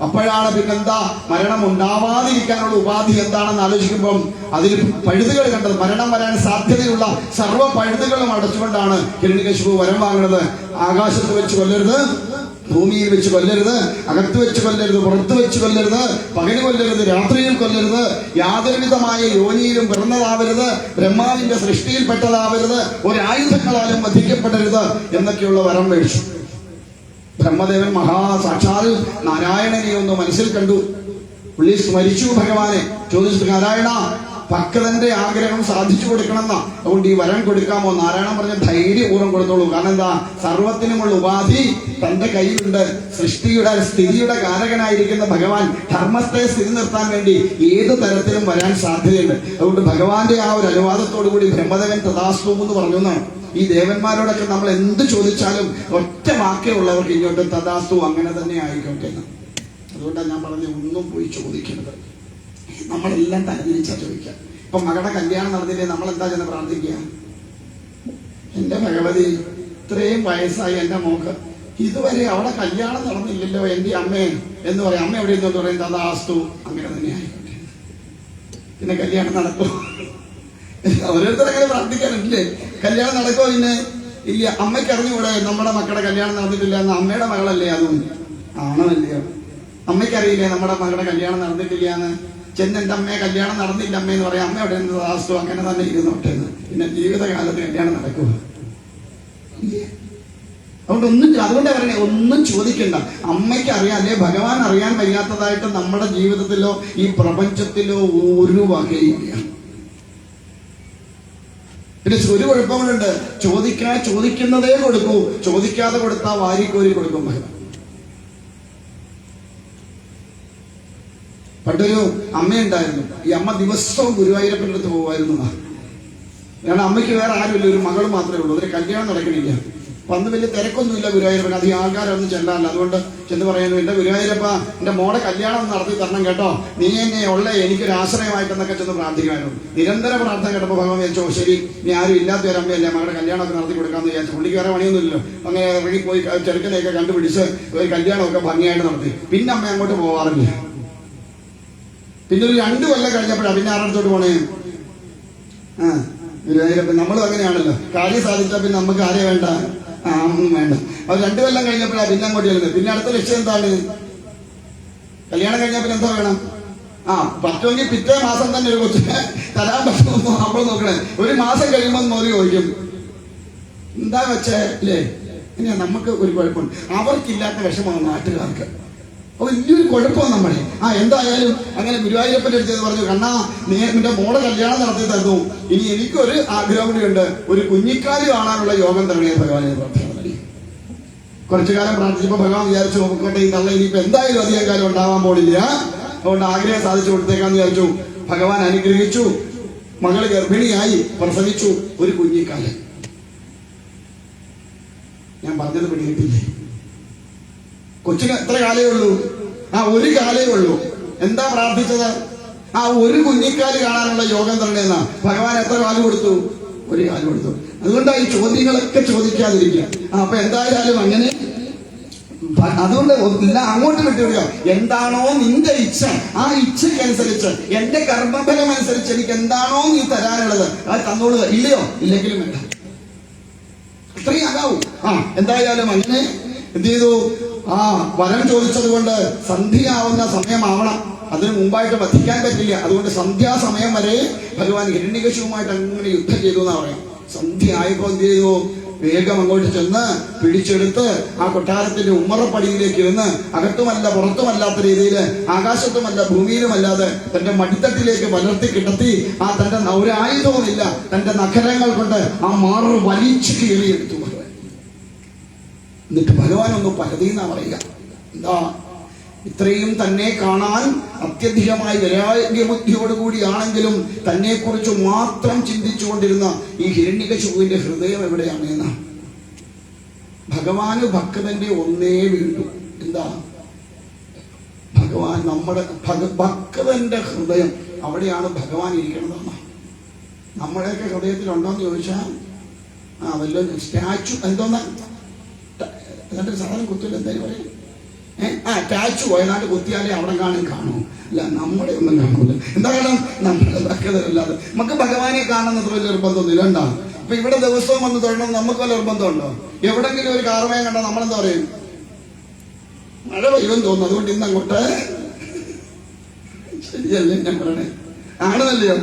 അപ്പോഴാണ് പിന്നെന്താ മരണം ഉണ്ടാവാതിരിക്കാനുള്ള ഉപാധി എന്താണെന്ന് ആലോചിക്കുമ്പം അതിൽ പഴുതുകൾ കണ്ടത്. മരണം വരാൻ സാധ്യതയുള്ള സർവ്വ പഴുതുകളും അടച്ചുകൊണ്ടാണ് ഹിരണ്യകശിപു വരം വാങ്ങുന്നത്. ആകാശത്ത് വെച്ച് കൊല്ലരുത്, ഭൂമിയിൽ വെച്ച് കൊല്ലരുത്, അകത്ത് വെച്ച് കൊല്ലരുത്, പുറത്ത് വെച്ച് കൊല്ലരുത്, പകല് കൊല്ലരുത്, രാത്രിയിൽ കൊല്ലരുത്, യാതൊരുവിധമായ യോനിയിലും പിറന്നതാവരുത്, ബ്രഹ്മാവിന്റെ സൃഷ്ടിയിൽപ്പെട്ടതാവരുത്, ഒരായുധങ്ങളാലും വധിക്കപ്പെടരുത് എന്നൊക്കെയുള്ള വരം മേടിച്ചു. ബ്രഹ്മദേവൻ സാക്ഷാൽ നാരായണനെ ഒന്ന് മനസ്സിൽ കണ്ടു. പുള്ളി സ്മരിച്ചു ഭഗവാനെ. ചോദിച്ചു, നാരായണ, ഭക്തന്റെ ആഗ്രഹം സാധിച്ചു കൊടുക്കണമെന്നാ, അതുകൊണ്ട് ഈ വരം കൊടുക്കാമോ? നാരായണൻ പറഞ്ഞ ധൈര്യപൂർവ്വം കൊടുത്തോളൂ. കാരണം എന്താ, സർവത്തിനുമുള്ള ഉപാധി തന്റെ കയ്യിലുണ്ട്. സൃഷ്ടിയുടെ സ്ഥിതിയുടെ കാരകനായിരിക്കുന്ന ഭഗവാൻ ധർമ്മത്തെ സ്ഥിതി നിർത്താൻ വേണ്ടി ഏത് തരത്തിലും വരാൻ സാധ്യതയുണ്ട്. അതുകൊണ്ട് ഭഗവാന്റെ ആ ഒരു അനുവാദത്തോടു കൂടി ബ്രഹ്മദേവൻ തഥാസ്തു എന്ന് പറഞ്ഞു എന്നാണ്. ഈ ദേവന്മാരോടൊക്കെ നമ്മൾ എന്ത് ചോദിച്ചാലും ഒറ്റ വാക്കേ ഉള്ളവർക്ക് ഇങ്ങോട്ട് തഥാസ്തു അങ്ങനെ തന്നെ ആയിക്കോട്ടെ എന്ന്. അതുകൊണ്ടാണ് ഞാൻ പറഞ്ഞ ഒന്നും പോയി ചോദിക്കുന്നത്. നമ്മളെല്ലാം തലതിരിച്ചാ ചോദിക്കാം. ഇപ്പൊ മകളുടെ കല്യാണം നടന്നില്ലേ, നമ്മൾ എന്താ ചെന്ന് പ്രാർത്ഥിക്കുക? എന്റെ ഭഗവതി, ഇത്രയും വയസ്സായി എന്റെ മോക്ക് ഇതുവരെ അവിടെ കല്യാണം നടന്നില്ലല്ലോ എന്റെ അമ്മേ എന്ന് പറയാം. അമ്മ എവിടെ ഇരുന്നോട്ട് പറയും തഥാസ്തു അങ്ങനെ തന്നെ ആയിക്കോട്ടെ. പിന്നെ കല്യാണം നടക്കും. ഓരോരുത്തരങ്ങനെ പ്രാർത്ഥിക്കാനില്ലേ? കല്യാണം നടക്കോ? പിന്നെ ഇല്ല. അമ്മയ്ക്ക് അറിഞ്ഞുകൂടെ നമ്മുടെ മക്കളുടെ കല്യാണം നടന്നിട്ടില്ല എന്ന്? അമ്മയുടെ മകളല്ലേ അതും? ആണല്ലോ. അമ്മയ്ക്കറിയില്ലേ നമ്മുടെ മകളുടെ കല്യാണം നടന്നിട്ടില്ല എന്ന്? ചെന്നെന്റെ അമ്മയെ കല്യാണം നടന്നില്ല അമ്മ എന്ന് പറയാം. അമ്മ എവിടെ വാസ്തു അങ്ങനെ തന്നെ ഇരുന്നോട്ടെ എന്ന്. പിന്നെ ജീവിതകാലത്ത് കല്യാണം നടക്കുക? അതുകൊണ്ട് പറയണേ, ഒന്നും ചോദിക്കണ്ട. അമ്മയ്ക്ക് അറിയാം, അല്ലെ ഭഗവാൻ അറിയാൻ വയ്യാത്തതായിട്ട് നമ്മുടെ ജീവിതത്തിലോ ഈ പ്രപഞ്ചത്തിലോ ഒരു വകയില്ല. പിന്നെ ഒരു കുഴപ്പങ്ങളുണ്ട്. ചോദിക്കുന്നതേ കൊടുക്കൂ, ചോദിക്കാതെ കൊടുത്താൽ വാരിക്കോരി കൊടുക്കും ഭഗവാൻ. പണ്ടൊരു അമ്മയുണ്ടായിരുന്നു. ഈ അമ്മ ദിവസവും ഗുരുവായൂരപ്പൻ്റെ അടുത്ത് പോകുമായിരുന്നു. കാരണം അമ്മയ്ക്ക് വേറെ ആരുമില്ല, ഒരു മകൾ മാത്രമേ ഉള്ളൂ. ഒരു കല്യാണം നടക്കണില്ല. അപ്പൊ അന്ന് വലിയ തിരക്കൊന്നുമില്ല ഗുരുവായൂരപ്പൻ. അധികം ആൾക്കാരൊന്നും ചെല്ലാറില്ല. അതുകൊണ്ട് ചെന്ന് പറയുന്നു, എന്റെ ഗുരുവായൂരപ്പ, എന്റെ മോടെ കല്യാണം നടത്തി തരണം കേട്ടോ, നീ എന്നെ എനിക്കൊരു ആശ്രയമായിട്ടെന്നൊക്കെ ചെന്ന് പ്രാർത്ഥിക്കുമായിരുന്നു. നിരന്തര പ്രാർത്ഥന കേട്ടപ്പോൾ ഭഗവാൻ വിചാരിച്ചോ, ശരി, നീ ആരും ഇല്ലാത്ത ഒരു അമ്മയല്ലേ, മകളുടെ കല്യാണമൊക്കെ നടത്തി കൊടുക്കാമെന്ന് വിചാരിച്ചു. പുള്ളിക്ക് വേറെ പണിയൊന്നുമില്ലല്ലോ. അങ്ങനെ ഇറങ്ങിപ്പോയി ചെറുക്കനെയൊക്കെ കണ്ടുപിടിച്ച് ഒരു കല്യാണമൊക്കെ ഭംഗിയായിട്ട് നടത്തി. പിന്നെ അമ്മ അങ്ങോട്ട് പോവാറില്ല. പിന്നെ ഒരു 2 കൊല്ലം കഴിഞ്ഞപ്പോഴാണ് പിന്നെ ആരടുത്തോട്ട് പോണേ? ഗുരുവായൂരപ്പൻ. നമ്മളും അങ്ങനെയാണല്ലോ, കാര്യം സാധിച്ചാൽ പിന്നെ നമുക്ക് ആരെയും വേണ്ട, ഒന്നും വേണ്ട. അത് 2 കൊല്ലം കഴിഞ്ഞപ്പോഴാണ് പിന്നെ അങ്ങോട്ട് ചെല്ലുന്നത്. പിന്നെ അടുത്ത ലക്ഷ്യം എന്താണ്? കല്യാണം കഴിഞ്ഞാൽ പിന്നെ എന്താ വേണം? പറ്റുമെങ്കിൽ പിറ്റേ മാസം തന്നെ ഒരു കൊച്ചിനെ തരാൻ പറ്റുമെന്നോ നമ്മൾ നോക്കണേ. ഒരു മാസം കഴിയുമ്പോൾ നോക്കി ചോദിക്കും, എന്താ വെച്ചേ ഇല്ലേ? ഇനി നമുക്ക് ഒരു കുഴപ്പമുണ്ട്, അവർക്കില്ലാത്ത വിഷമമാണ് നാട്ടുകാർക്ക്. വലിയൊരു കുഴപ്പമാണ് നമ്മളെ. എന്തായാലും അങ്ങനെ ഗുരുവായൂരപ്പൻ്റെ അടുത്ത് പറഞ്ഞു, കണ്ണാ, നീ നിന്റെ മോളെ കല്യാണം നടത്തി തന്നു, ഇനി എനിക്കൊരു ആഗ്രഹം കൂടിയുണ്ട്, ഒരു കുഞ്ഞിക്കാലി കാണാനുള്ള യോഗം തരണേ ഭഗവാനെ പ്രാർത്ഥന. കുറച്ചു കാലം പ്രാർത്ഥിച്ചപ്പോൾ ഭഗവാൻ വിചാരിച്ചു, നോക്കട്ടെ, ഈ തള്ള ഇനിയിപ്പോ എന്തായാലും അധികം കാലം ഉണ്ടാവാൻ പോണില്ല, അതുകൊണ്ട് ആഗ്രഹം സാധിച്ചു കൊടുത്തേക്കാന്ന് വിചാരിച്ചു. ഭഗവാൻ അനുഗ്രഹിച്ചു. മകള് ഗർഭിണിയായി, പ്രസവിച്ചു ഒരു കുഞ്ഞിക്കാലൻ. ഞാൻ പറഞ്ഞത് പിടികിട്ടില്ലേ? കൊച്ചിന് എത്ര കാലേ ഉള്ളൂ? ഒരു കാലേ ഉള്ളൂ. എന്താ പ്രാർത്ഥിച്ചത്? ഒരു കുഞ്ഞിക്കാല് കാണാനുള്ള യോഗം തരണേന്ന. ഭഗവാൻ എത്ര കാല് കൊടുത്തു? ഒരു കാല് കൊടുത്തു. അതുകൊണ്ടാണ് ഈ ചോദ്യങ്ങളൊക്കെ ചോദിക്കാതിരിക്കുക. അപ്പൊ എന്തായാലും അങ്ങനെ, അതുകൊണ്ട് എല്ലാം അങ്ങോട്ട് വിട്ടുവിടുക. എന്താണോ നിന്റെ ഇച്ഛ, ആ ഇച്ഛക്കനുസരിച്ച്, എന്റെ കർമ്മഫലം അനുസരിച്ച് എനിക്ക് എന്താണോ നീ തരാനുള്ളത് അത് തന്നോളുക. ഇല്ലയോ? ഇല്ലെങ്കിലും വേണ്ട, അത്രയും ആകാവൂ. എന്തായാലും അങ്ങനെ എന്ത് ചെയ്തു? വരം ചോദിച്ചത് കൊണ്ട് സന്ധ്യയാവുന്ന സമയമാവണം. അതിന് മുമ്പായിട്ട് വധിക്കാൻ പറ്റില്ല. അതുകൊണ്ട് സന്ധ്യാസമയം വരെ ഭഗവാൻ ഹിരണ്യകശിപുമായിട്ട് അങ്ങനെ യുദ്ധം ചെയ്തു എന്നാ പറയാം. സന്ധ്യ ആയപ്പോ എന്ത് ചെയ്തു? വേഗം അങ്ങോട്ട് ചെന്ന് പിടിച്ചെടുത്ത് ആ കൊട്ടാരത്തിന്റെ ഉമ്മറപ്പടിയിലേക്ക് ഇരുന്ന്, അകത്തുമല്ല പുറത്തുമല്ലാത്ത രീതിയിൽ, ആകാശത്തുമല്ല ഭൂമിയിലുമല്ലാതെ തന്റെ മടിത്തട്ടിലേക്ക് വളർത്തി കിടത്തി, തന്റെ ഒരു ആയുധവുമില്ല, തന്റെ നഖരങ്ങൾ കൊണ്ട് ആ മാറ് വലിച്ചു കീറിയെടുത്തു. എന്നിട്ട് ഭഗവാൻ ഒന്ന് പരതീന്നാ പറയുക. എന്താ? ഇത്രയും തന്നെ കാണാൻ അത്യധികമായി വൈരാഗ്യബുദ്ധിയോടുകൂടിയാണെങ്കിലും തന്നെ കുറിച്ച് മാത്രം ചിന്തിച്ചുകൊണ്ടിരുന്ന ഈ ഹിരണ്യകശിപുവിന്റെ ഹൃദയം എവിടെയാണ് എന്നാ? ഭഗവാന് ഭക്തന്റെ ഒന്നേ വീണ്ടു. എന്താ? ഭഗവാൻ നമ്മുടെ ഭക്തന്റെ ഹൃദയം അവിടെയാണ് ഭഗവാൻ ഇരിക്കണതാണ്. നമ്മുടെയൊക്കെ ഹൃദയത്തിലുണ്ടോന്ന് ചോദിച്ചാൽ വല്ല സ്റ്റാച്ചു എന്തോന്നാ എന്നിട്ട് സാധനം കുത്തില്ല, എന്തായാലും പറയും. ടാച്ചു വയനാട് കുത്തിയാലേ അവിടെ കാണൂ. അല്ല, നമ്മളെ ഒന്നും കാണൂല. എന്താ കാരണം? നമ്മുടെ ഭക്തരല്ലാതെ നമുക്ക് ഭഗവാനെ കാണുന്നത്ര വലിയ നിർബന്ധമൊന്നുമില്ല. ഉണ്ടാവും. ഇപ്പൊ ഇവിടെ ദിവസവും വന്ന് തൊഴണം നമുക്ക് വല്ല നിർബന്ധമുണ്ടോ? എവിടെങ്കിലും ഒരു കാർമയം കണ്ടാൽ നമ്മളെന്താ പറയും? മഴ പെയ്യുമെന്ന് തോന്നുന്നു, അതുകൊണ്ട് ഇന്ന് അങ്ങോട്ട്. ശരിയല്ലേ ഞാൻ പറയണേ? ആണെന്നല്ലയോ?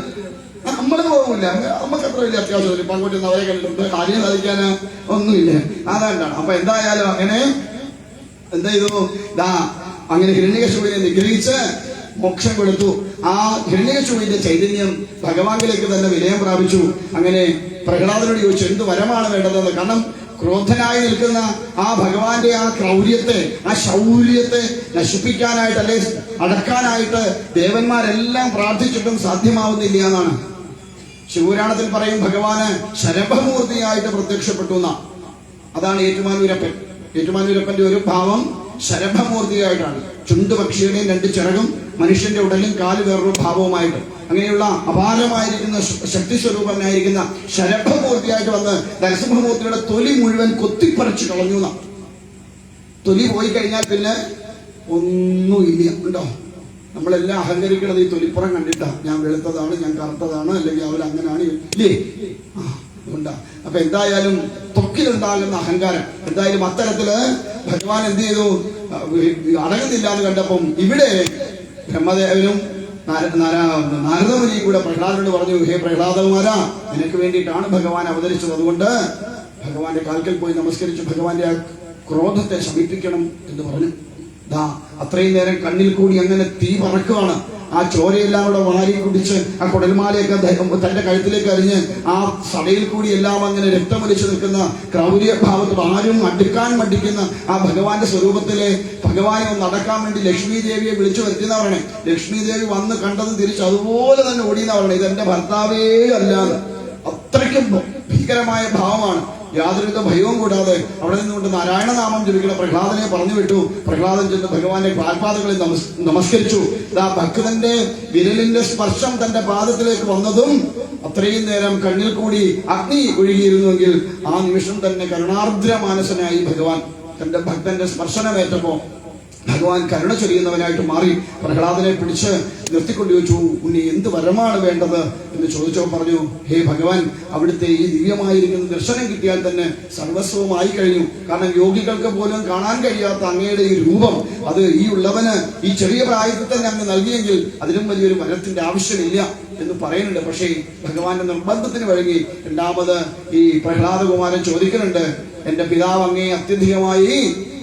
നമ്മൾ പോകില്ല, നമുക്ക് അത്ര വലിയ അത്യാവശ്യമില്ല. ഇപ്പൊ അങ്ങോട്ട് അവരെ കണ്ടിട്ടുണ്ട്, കാര്യം സാധിക്കാൻ ഒന്നുമില്ല. അതാണ്ടാണ്. അപ്പൊ എന്തായാലും അങ്ങനെ എന്താ ചെയ്തു? അങ്ങനെ ഹിരണ്യകശിപുവിനെ നിഗ്രഹിച്ച് മോക്ഷം കൊടുത്തു. ആ ഹിരണ്യകശിപുവിന്റെ ചൈതന്യം ഭഗവാനിലേക്ക് തന്നെ വിലയം പ്രാപിച്ചു. അങ്ങനെ പ്രഹ്ലാദനോട് ചോദിച്ചു, എന്ത് വരമാണ് വേണ്ടതെന്ന്. കാരണം ക്രോധനായി നിൽക്കുന്ന ആ ഭഗവാന്റെ ആ ക്രൗര്യത്തെ, ആ ശൗര്യത്തെ നശിപ്പിക്കാനായിട്ട്, അല്ലെ അടക്കാനായിട്ട് ദേവന്മാരെല്ലാം പ്രാർത്ഥിച്ചിട്ടും സാധ്യമാവുന്നില്ല എന്നാണ് ശിവപുരാണത്തിൽ പറയും. ഭഗവാന് ശരഭമൂർത്തിയായിട്ട് പ്രത്യക്ഷപ്പെട്ടു എന്നാ. അതാണ് ഏറ്റുമാനൂരപ്പൻ. ഏറ്റുമാനൂരപ്പന്റെ ഒരു ഭാവം ശരഭമൂർത്തിയായിട്ടാണ്. ചുണ്ടുപക്ഷിയുടെയും 2 ചിറകും മനുഷ്യന്റെ ഉടലും കാല് വേറൊരു ഭാവവുമായിട്ട് അങ്ങനെയുള്ള അപാരമായിരിക്കുന്ന ശക്തി സ്വരൂപനായിരിക്കുന്ന ശരഭമൂർത്തിയായിട്ട് വന്ന് നരസിംഹമൂർത്തിയുടെ തൊലി മുഴുവൻ കൊത്തിപ്പറിച്ചു കളഞ്ഞു. തൊലി പോയി കഴിഞ്ഞാൽ പിന്നെ ഒന്നുമില്ല. ഉണ്ടോ? നമ്മളെല്ലാം അഹങ്കരിക്കുന്നത് ഈ തൊലിപ്പുറം കണ്ടിട്ടാ. ഞാൻ വെളുത്തതാണ്, ഞാൻ കറുത്തതാണ്, അല്ലെങ്കിൽ അവരങ്ങനെയാണ്, ഇല്ലേ? ഉണ്ടാ. അപ്പൊ എന്തായാലും ത്വക്കിലുണ്ടാകുന്ന അഹങ്കാരം, എന്തായാലും അത്തരത്തില് ഭഗവാൻ എന്ത് ചെയ്തു? അടങ്ങുന്നില്ല എന്ന് കണ്ടപ്പം ഇവിടെ ബ്രഹ്മദേവനും നാരദമുനിയും കൂടെ പ്രഹ്ലാദനോട് പറഞ്ഞു, ഹേ പ്രഹ്ലാദകുമാരാ, നിനക്ക് വേണ്ടിയിട്ടാണ് ഭഗവാൻ അവതരിച്ചത്. അതുകൊണ്ട് ഭഗവാന്റെ കാൽക്കൽ പോയി നമസ്കരിച്ചു ഭഗവാന്റെ ആ ക്രോധത്തെ ശമിപ്പിക്കണം എന്ന് പറഞ്ഞു. അത്രയും നേരം കണ്ണിൽ കൂടി അങ്ങനെ തീ പറക്കുകയാണ്. ആ ചോരയെല്ലാം കൂടെ വാരി കുടിച്ച് ആ കുടൽമാലയൊക്കെ തന്റെ കഴുത്തിലേക്ക് അരിഞ്ഞ് ആ സടയിൽ കൂടി എല്ലാം അങ്ങനെ രക്തമൊലിച്ച് നിൽക്കുന്ന ക്രൗര്യഭാവത്തിൽ ആരും അടുക്കാൻ മടിക്കുന്ന ആ ഭഗവാന്റെ സ്വരൂപത്തിലെ ഭഗവാനെ ഒന്ന് നടക്കാൻ വേണ്ടി ലക്ഷ്മി ദേവിയെ വിളിച്ചു വരുത്തുന്നവരാണ്. ലക്ഷ്മി ദേവി വന്ന് കണ്ടത് തിരിച്ച് അതുപോലെ തന്നെ ഓടിയുന്നവരാണ്. ഇതെന്റെ ഭർത്താവേ അല്ലാതെ. അത്രയ്ക്കും ഭീകരമായ ഭാവമാണ്. യാതൊരുവിധ ഭയവും കൂടാതെ അവിടെ നിന്നുകൊണ്ട് നാരായണനാമം ജപിക്കുന്ന പ്രഹ്ലാദനെ പറഞ്ഞു വിട്ടു. പ്രഹ്ലാദൻ ചെന്ന് ഭഗവാന്റെ പാൽപാദങ്ങളിൽ നമസ്കരിച്ചു. ഭക്തന്റെ വിരലിന്റെ സ്പർശം തന്റെ പാദത്തിലേക്ക് വന്നതും അത്രയും നേരം കണ്ണിൽ കൂടി അഗ്നി ഒഴുകിയിരുന്നുവെങ്കിൽ ആ നിമിഷം തന്നെ കരുണാർദ്ര മാനസനായി ഭഗവാൻ. തന്റെ ഭക്തന്റെ സ്പർശനമേറ്റപ്പോ ഭഗവാൻ കരുണ ചൊരിയുന്നവനായിട്ട് മാറി. പ്രഹ്ലാദനെ പിടിച്ച് നിർത്തിക്കൊണ്ട് ചോദിച്ചു, ഉണ്ണി എന്ത് വരമാണ് വേണ്ടത് എന്ന് ചോദിച്ചോ. പറഞ്ഞു, ഹേ ഭഗവാൻ, അവിടുത്തെ ഈ ദിവ്യമായിരിക്കുന്ന ദർശനം കിട്ടിയാൽ തന്നെ സർവസ്വമായി കഴിഞ്ഞു. കാരണം യോഗികൾക്ക് പോലും കാണാൻ കഴിയാത്ത അങ്ങയുടെ ഈ രൂപം, അത് ഈ ഉള്ളവന് ഈ ചെറിയ പ്രായത്തിൽ തന്നെ അങ്ങ് നൽകിയെങ്കിൽ അതിലും വലിയൊരു വരത്തിന്റെ ആവശ്യമില്ല എന്ന് പറയുന്നുണ്ട്. പക്ഷേ ഭഗവാന്റെ നിർബന്ധത്തിന് വഴങ്ങി രണ്ടാമത് ഈ പ്രഹ്ലാദകുമാരൻ ചോദിക്കുന്നുണ്ട്, എന്റെ പിതാവ് അങ്ങയെ അത്യധികമായി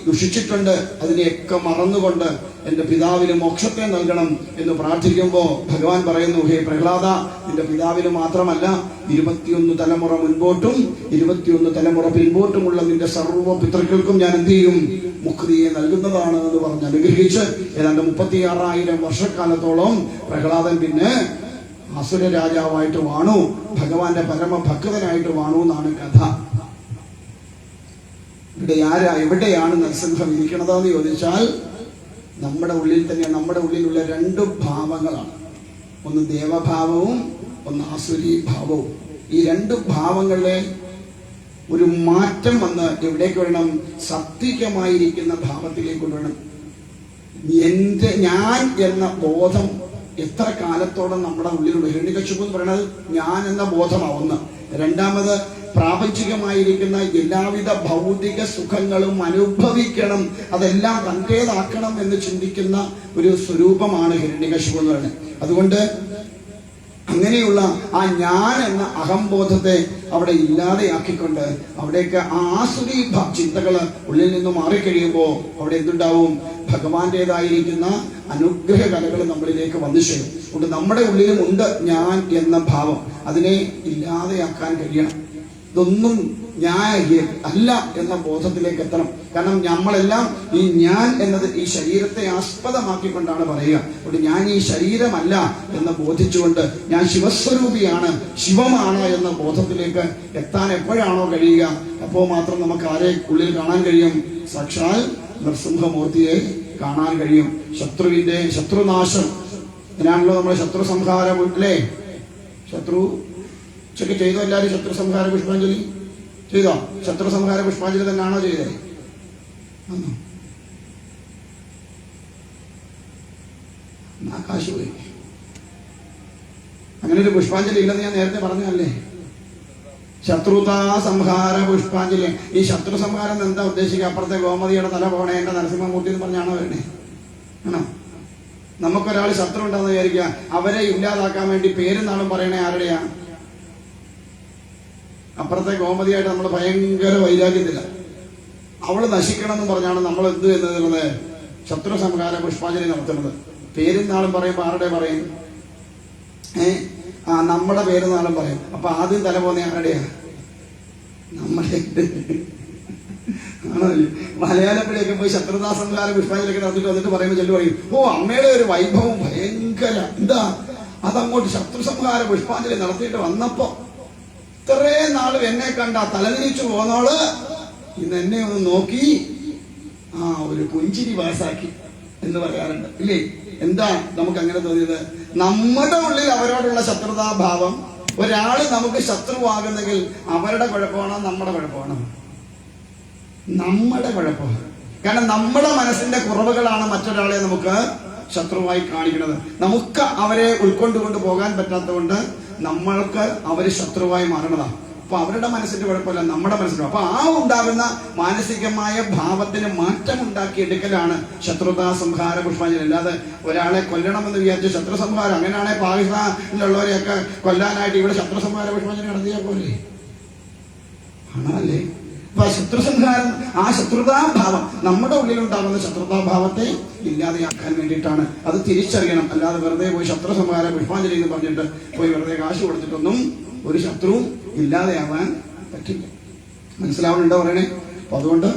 ദുഷിച്ചിട്ടുണ്ട്, അതിനെയൊക്കെ മറന്നുകൊണ്ട് എന്റെ പിതാവിന് മോക്ഷത്തെ നൽകണം എന്ന് പ്രാർത്ഥിക്കുമ്പോ ഭഗവാൻ പറയുന്നു, ഹേ പ്രഹ്ലാദ, നിന്റെ പിതാവിന് മാത്രമല്ല 21 തലമുറ മുൻപോട്ടും 21 തലമുറ പിൻപോട്ടുമുള്ള നിന്റെ സർവ്വ പിതൃക്കൾക്കും ഞാൻ എന്ത് ചെയ്യും? മുക്തിയെ നൽകുന്നതാണ് എന്ന് പറഞ്ഞ് അനുഗ്രഹിച്ച് ഏതാണ്ട് 36,000 വർഷക്കാലത്തോളം പ്രഹ്ലാദൻ പിന്നെ അസുര രാജാവായിട്ട് വാണു, ഭഗവാന്റെ പരമഭക്തനായിട്ട് വാണു എന്നാണ് കഥ. എവിടെയാണ് നരസിംഹം ഇരിക്കണതെന്ന് ചോദിച്ചാൽ നമ്മുടെ ഉള്ളിൽ തന്നെ. നമ്മുടെ ഉള്ളിലുള്ള 2 ഭാവങ്ങളാണ്. ഒന്ന് ദേവഭാവവും ഒന്ന് ആസുരി ഭാവവും. ഈ 2 ഭാവങ്ങളിലെ ഒരു മാറ്റം വന്ന് എവിടേക്ക് വരണം? സത്വികമായിരിക്കുന്ന ഭാവത്തിലേക്ക് കൊണ്ടുവരണം. ഞാൻ എന്ന ബോധം എത്ര കാലത്തോളം നമ്മുടെ ഉള്ളിലുള്ള ഹിരണ്യകശിപു എന്ന് പറയുന്നത് ഞാൻ എന്ന ബോധമാവുന്ന. രണ്ടാമത് പ്രാപഞ്ചികമായിരിക്കുന്ന എല്ലാവിധ ഭൗതിക സുഖങ്ങളും അനുഭവിക്കണം, അതെല്ലാം തന്റേതാക്കണം എന്ന് ചിന്തിക്കുന്ന ഒരു സ്വരൂപമാണ് ഹിരണ്യകശിപു എന്ന് പറയുന്നത്. അതുകൊണ്ട് അങ്ങനെയുള്ള ആ ഞാൻ എന്ന അഹംബോധത്തെ അവിടെ ഇല്ലാതെയാക്കിക്കൊണ്ട് അവിടേക്ക് ആസുരി ചിന്തകൾ ഉള്ളിൽ നിന്ന് മാറിക്കഴിയുമ്പോൾ അവിടെ എന്തുണ്ടാവും? ഭഗവാന്റേതായിരിക്കുന്ന അനുഗ്രഹ കലകൾ നമ്മളിലേക്ക് വന്നു ചേരും. അതുകൊണ്ട് നമ്മുടെ ഉള്ളിലും ഉണ്ട് ഞാൻ എന്ന ഭാവം. അതിനെ ഇല്ലാതെയാക്കാൻ കഴിയണം. ഇതൊന്നും ഞാൻ അല്ല എന്ന ബോധത്തിലേക്ക് എത്തണം. കാരണം നമ്മളെല്ലാം ഈ ഞാൻ എന്നത് ഈ ശരീരത്തെ ആസ്പദമാക്കിക്കൊണ്ടാണ് പറയുക. അതുകൊണ്ട് ഞാൻ ഈ ശരീരമല്ല എന്ന് ബോധിച്ചുകൊണ്ട് ഞാൻ ശിവസ്വരൂപിയാണ്, ശിവമാണ് എന്ന ബോധത്തിലേക്ക് എത്താൻ എപ്പോഴാണോ കഴിയുക, അപ്പോൾ മാത്രം നമുക്ക് ആരെ ഉള്ളിൽ കാണാൻ കഴിയും? സാക്ഷാൽ നൃസിംഹമൂർത്തിയെ കാണാൻ കഴിയും. ശത്രുനാശം ഇതിനാണല്ലോ നമ്മുടെ ശത്രു സംഹാരം. അല്ലേ? ശത്രു ഉച്ചയ്ക്ക് ചെയ്തോ എല്ലാവരും ശത്രു സംഹാര പുഷ്പാഞ്ജലി ചെയ്തോ? ശത്രു സംഹാര പുഷ്പാഞ്ജലി തന്നെയാണോ ചെയ്തത്? കാശ് പോയി. അങ്ങനെ ഒരു പുഷ്പാഞ്ജലി ഇല്ലെന്ന് ഞാൻ നേരത്തെ പറഞ്ഞല്ലേ. ശത്രുതാ സംഹാര പുഷ്പാഞ്ജലി. ഈ ശത്രു സംഹാരം എന്താ ഉദ്ദേശിക്കുക? അപ്പുറത്തെ ഗോമതിയുടെ തല പോണേ എന്റെ നരസിംഹമൂർത്തി എന്ന് പറഞ്ഞാണോ വരണേ? ആണോ? നമുക്കൊരാൾ ശത്രു ഉണ്ടെന്ന് വിചാരിക്കുക, അവരെ ഇല്ലാതാക്കാൻ വേണ്ടി പേരും നാളും പറയണേ ആരുടെയാ? അപ്പുറത്തെ ഗോമതിയായിട്ട് നമ്മൾ ഭയങ്കര വൈരാഗ്യത്തില്ല. അവള് നശിക്കണം എന്ന് പറഞ്ഞാണ് നമ്മൾ എന്ത് എന്നുള്ളത് ശത്രു സംഹാര പുഷ്പാഞ്ജലി നടത്തുന്നത്. പേരും നാളും പറയുമ്പോൾ ആരുടെ പറയും? നമ്മുടെ പേര് നാളും പറയും. അപ്പൊ ആദ്യം തല പോകുന്ന ആരുടെയാ? നമ്മുടെ. ആണല്ലേ? മലയാളപ്പിലേക്ക് പോയി ശത്രുതാ സംഹാര പുഷ്പാഞ്ജലിയൊക്കെ നടത്തിട്ട് വന്നിട്ട് പറയുമ്പോൾ ചെല്ലു പറയും, ഓ അമ്മയുടെ ഒരു വൈഭവം ഭയങ്കര, എന്താ അതങ്ങോട്ട് ശത്രു സംഹാര പുഷ്പാഞ്ജലി നടത്തിയിട്ട് വന്നപ്പോ ഇത്രയും നാളും എന്നെ കണ്ട തലതിരിച്ചു പോന്നോള് ഇന്ന് എന്നെ ഒന്ന് നോക്കി ഒരു പുഞ്ചിരി പാസാക്കി എന്ന് പറയാറുണ്ട് ഇല്ലേ? എന്താ നമുക്ക് അങ്ങനെ തോന്നിയത്? നമ്മുടെ ഉള്ളിൽ അവരോടുള്ള ശത്രുതാഭാവം. ഒരാള് നമുക്ക് ശത്രുവാകുന്നെങ്കിൽ അവരുടെ കുഴപ്പമാണോ നമ്മുടെ കുഴപ്പമാണോ? നമ്മുടെ കുഴപ്പമാണ്. കാരണം നമ്മുടെ മനസ്സിന്റെ കുറവുകളാണ് മറ്റൊരാളെ നമുക്ക് ശത്രുവായി കാണിക്കുന്നത്. നമുക്ക് അവരെ ഉൾക്കൊണ്ടുകൊണ്ട് പോകാൻ പറ്റാത്തതുകൊണ്ട് നമ്മൾക്ക് അവര് ശത്രുവായി മാറണതാണ്. അപ്പൊ അവരുടെ മനസ്സിന്റെ കുഴപ്പമില്ല, നമ്മുടെ മനസ്സിന്റെ. അപ്പൊ ആ ഉണ്ടാകുന്ന മാനസികമായ ഭാവത്തിന് മാറ്റം ഉണ്ടാക്കിയെടുക്കലാണ് ശത്രുതാ സംഹാര പുഷ്പാഞ്ജലി. അല്ലാതെ ഒരാളെ കൊല്ലണമെന്ന് വിചാരിച്ച ശത്രു സംഹാരം, അങ്ങനെയാണെങ്കിൽ പാകിസ്ഥാനിലുള്ളവരെയൊക്കെ കൊല്ലാനായിട്ട് ഇവിടെ ശത്രു സംഹാര പുഷ്പാഞ്ജലി നടത്തിയാൽ പോലെ ആണല്ലേ? അപ്പൊ ശത്രുസംഹാരം, ആ ശത്രുതാഭാവം, നമ്മുടെ ഉള്ളിലുണ്ടാകുന്ന ശത്രുതാഭാവത്തെ ഇല്ലാതെയാക്കാൻ വേണ്ടിയിട്ടാണ്. അത് തിരിച്ചറിയണം. അല്ലാതെ വെറുതെ പോയി ശത്രു സംഹാര പുഷ്പാഞ്ജലി എന്ന് പറഞ്ഞിട്ട് പോയി വെറുതെ കാശ് കൊടുത്തിട്ടൊന്നും ഒരു ശത്രുവും ഇല്ലാതെയാവാൻ പറ്റില്ല. മനസ്സിലാവുന്നുണ്ടോ പറയണേ? അപ്പൊ അതുകൊണ്ട്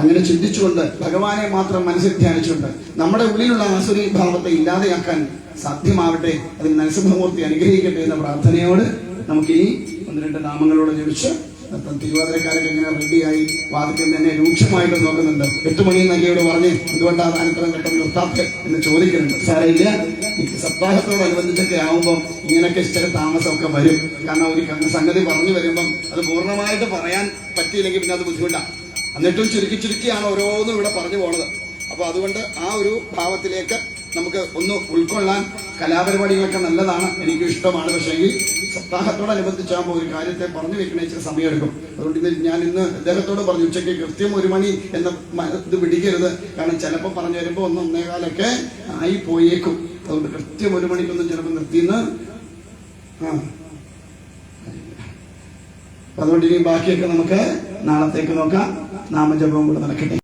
അങ്ങനെ ചിന്തിച്ചുകൊണ്ട് ഭഗവാനെ മാത്രം മനസ്സിൽ ധ്യാനിച്ചുകൊണ്ട് നമ്മുടെ ഉള്ളിലുള്ള ആസുരി ഭാവത്തെ ഇല്ലാതെയാക്കാൻ സാധ്യമാവട്ടെ. അതിന് നരസിംഹമൂർത്തി അനുഗ്രഹിക്കട്ടെ എന്ന പ്രാർത്ഥനയോട് നമുക്കിനി 1-2 നാമങ്ങളോട് ജപിച്ച് തിരുവാതിരക്കാരൊക്കെ ഇങ്ങനെ റെഡിയായി വാതിക്കൽ തന്നെ രൂക്ഷമായിട്ട് നോക്കുന്നുണ്ട്. 8 മണി എന്നൊക്കെയോട് പറഞ്ഞ് എന്തുകൊണ്ടാണ് താനിത്രയും ഘട്ടം നിർത്താത്തെ എന്ന് ചോദിക്കുന്നുണ്ട്. സാരമില്ല, ഈ സപ്താഹത്തോടനുബന്ധിച്ചൊക്കെ ആവുമ്പോൾ ഇങ്ങനെയൊക്കെ ചില താമസമൊക്കെ വരും. കാരണം ഒരു സംഗതി പറഞ്ഞു വരുമ്പം അത് പൂർണ്ണമായിട്ട് പറയാൻ പറ്റിയില്ലെങ്കിൽ പിന്നെ അത് ബുദ്ധിമുട്ടാണ്. എന്നിട്ടും ചുരുക്കിയാണ് ഓരോന്നും ഇവിടെ പറഞ്ഞു പോണത്. അപ്പൊ അതുകൊണ്ട് ആ ഒരു ഭാവത്തിലേക്ക് നമുക്ക് ഒന്ന് ഉൾക്കൊള്ളാൻ കലാപരിപാടികളൊക്കെ നല്ലതാണ്, എനിക്ക് ഇഷ്ടമാണ്. പക്ഷേ എങ്കിൽ സപ്താഹത്തോടനുബന്ധിച്ചാകുമ്പോൾ ഒരു കാര്യത്തെ പറഞ്ഞു വെക്കണേ ഇച്ചിരി സമയമെടുക്കും. അതുകൊണ്ട് ഞാൻ ഇന്ന് അദ്ദേഹത്തോട് പറഞ്ഞു, ഉച്ചയ്ക്ക് കൃത്യം 1 മണി എന്ന ഇത് പിടിക്കരുത്. കാരണം ചിലപ്പോൾ പറഞ്ഞു വരുമ്പോൾ 1-1:15 ആയി പോയേക്കും. അതുകൊണ്ട് കൃത്യം 1 മണിക്കൊന്നും ചിലപ്പോൾ നിർത്തിയെന്ന്. അതുകൊണ്ട് ഇനി ബാക്കിയൊക്കെ നമുക്ക് നാളത്തേക്ക് നോക്കാം. നാമജപവും കൂടെ നടക്കട്ടെ.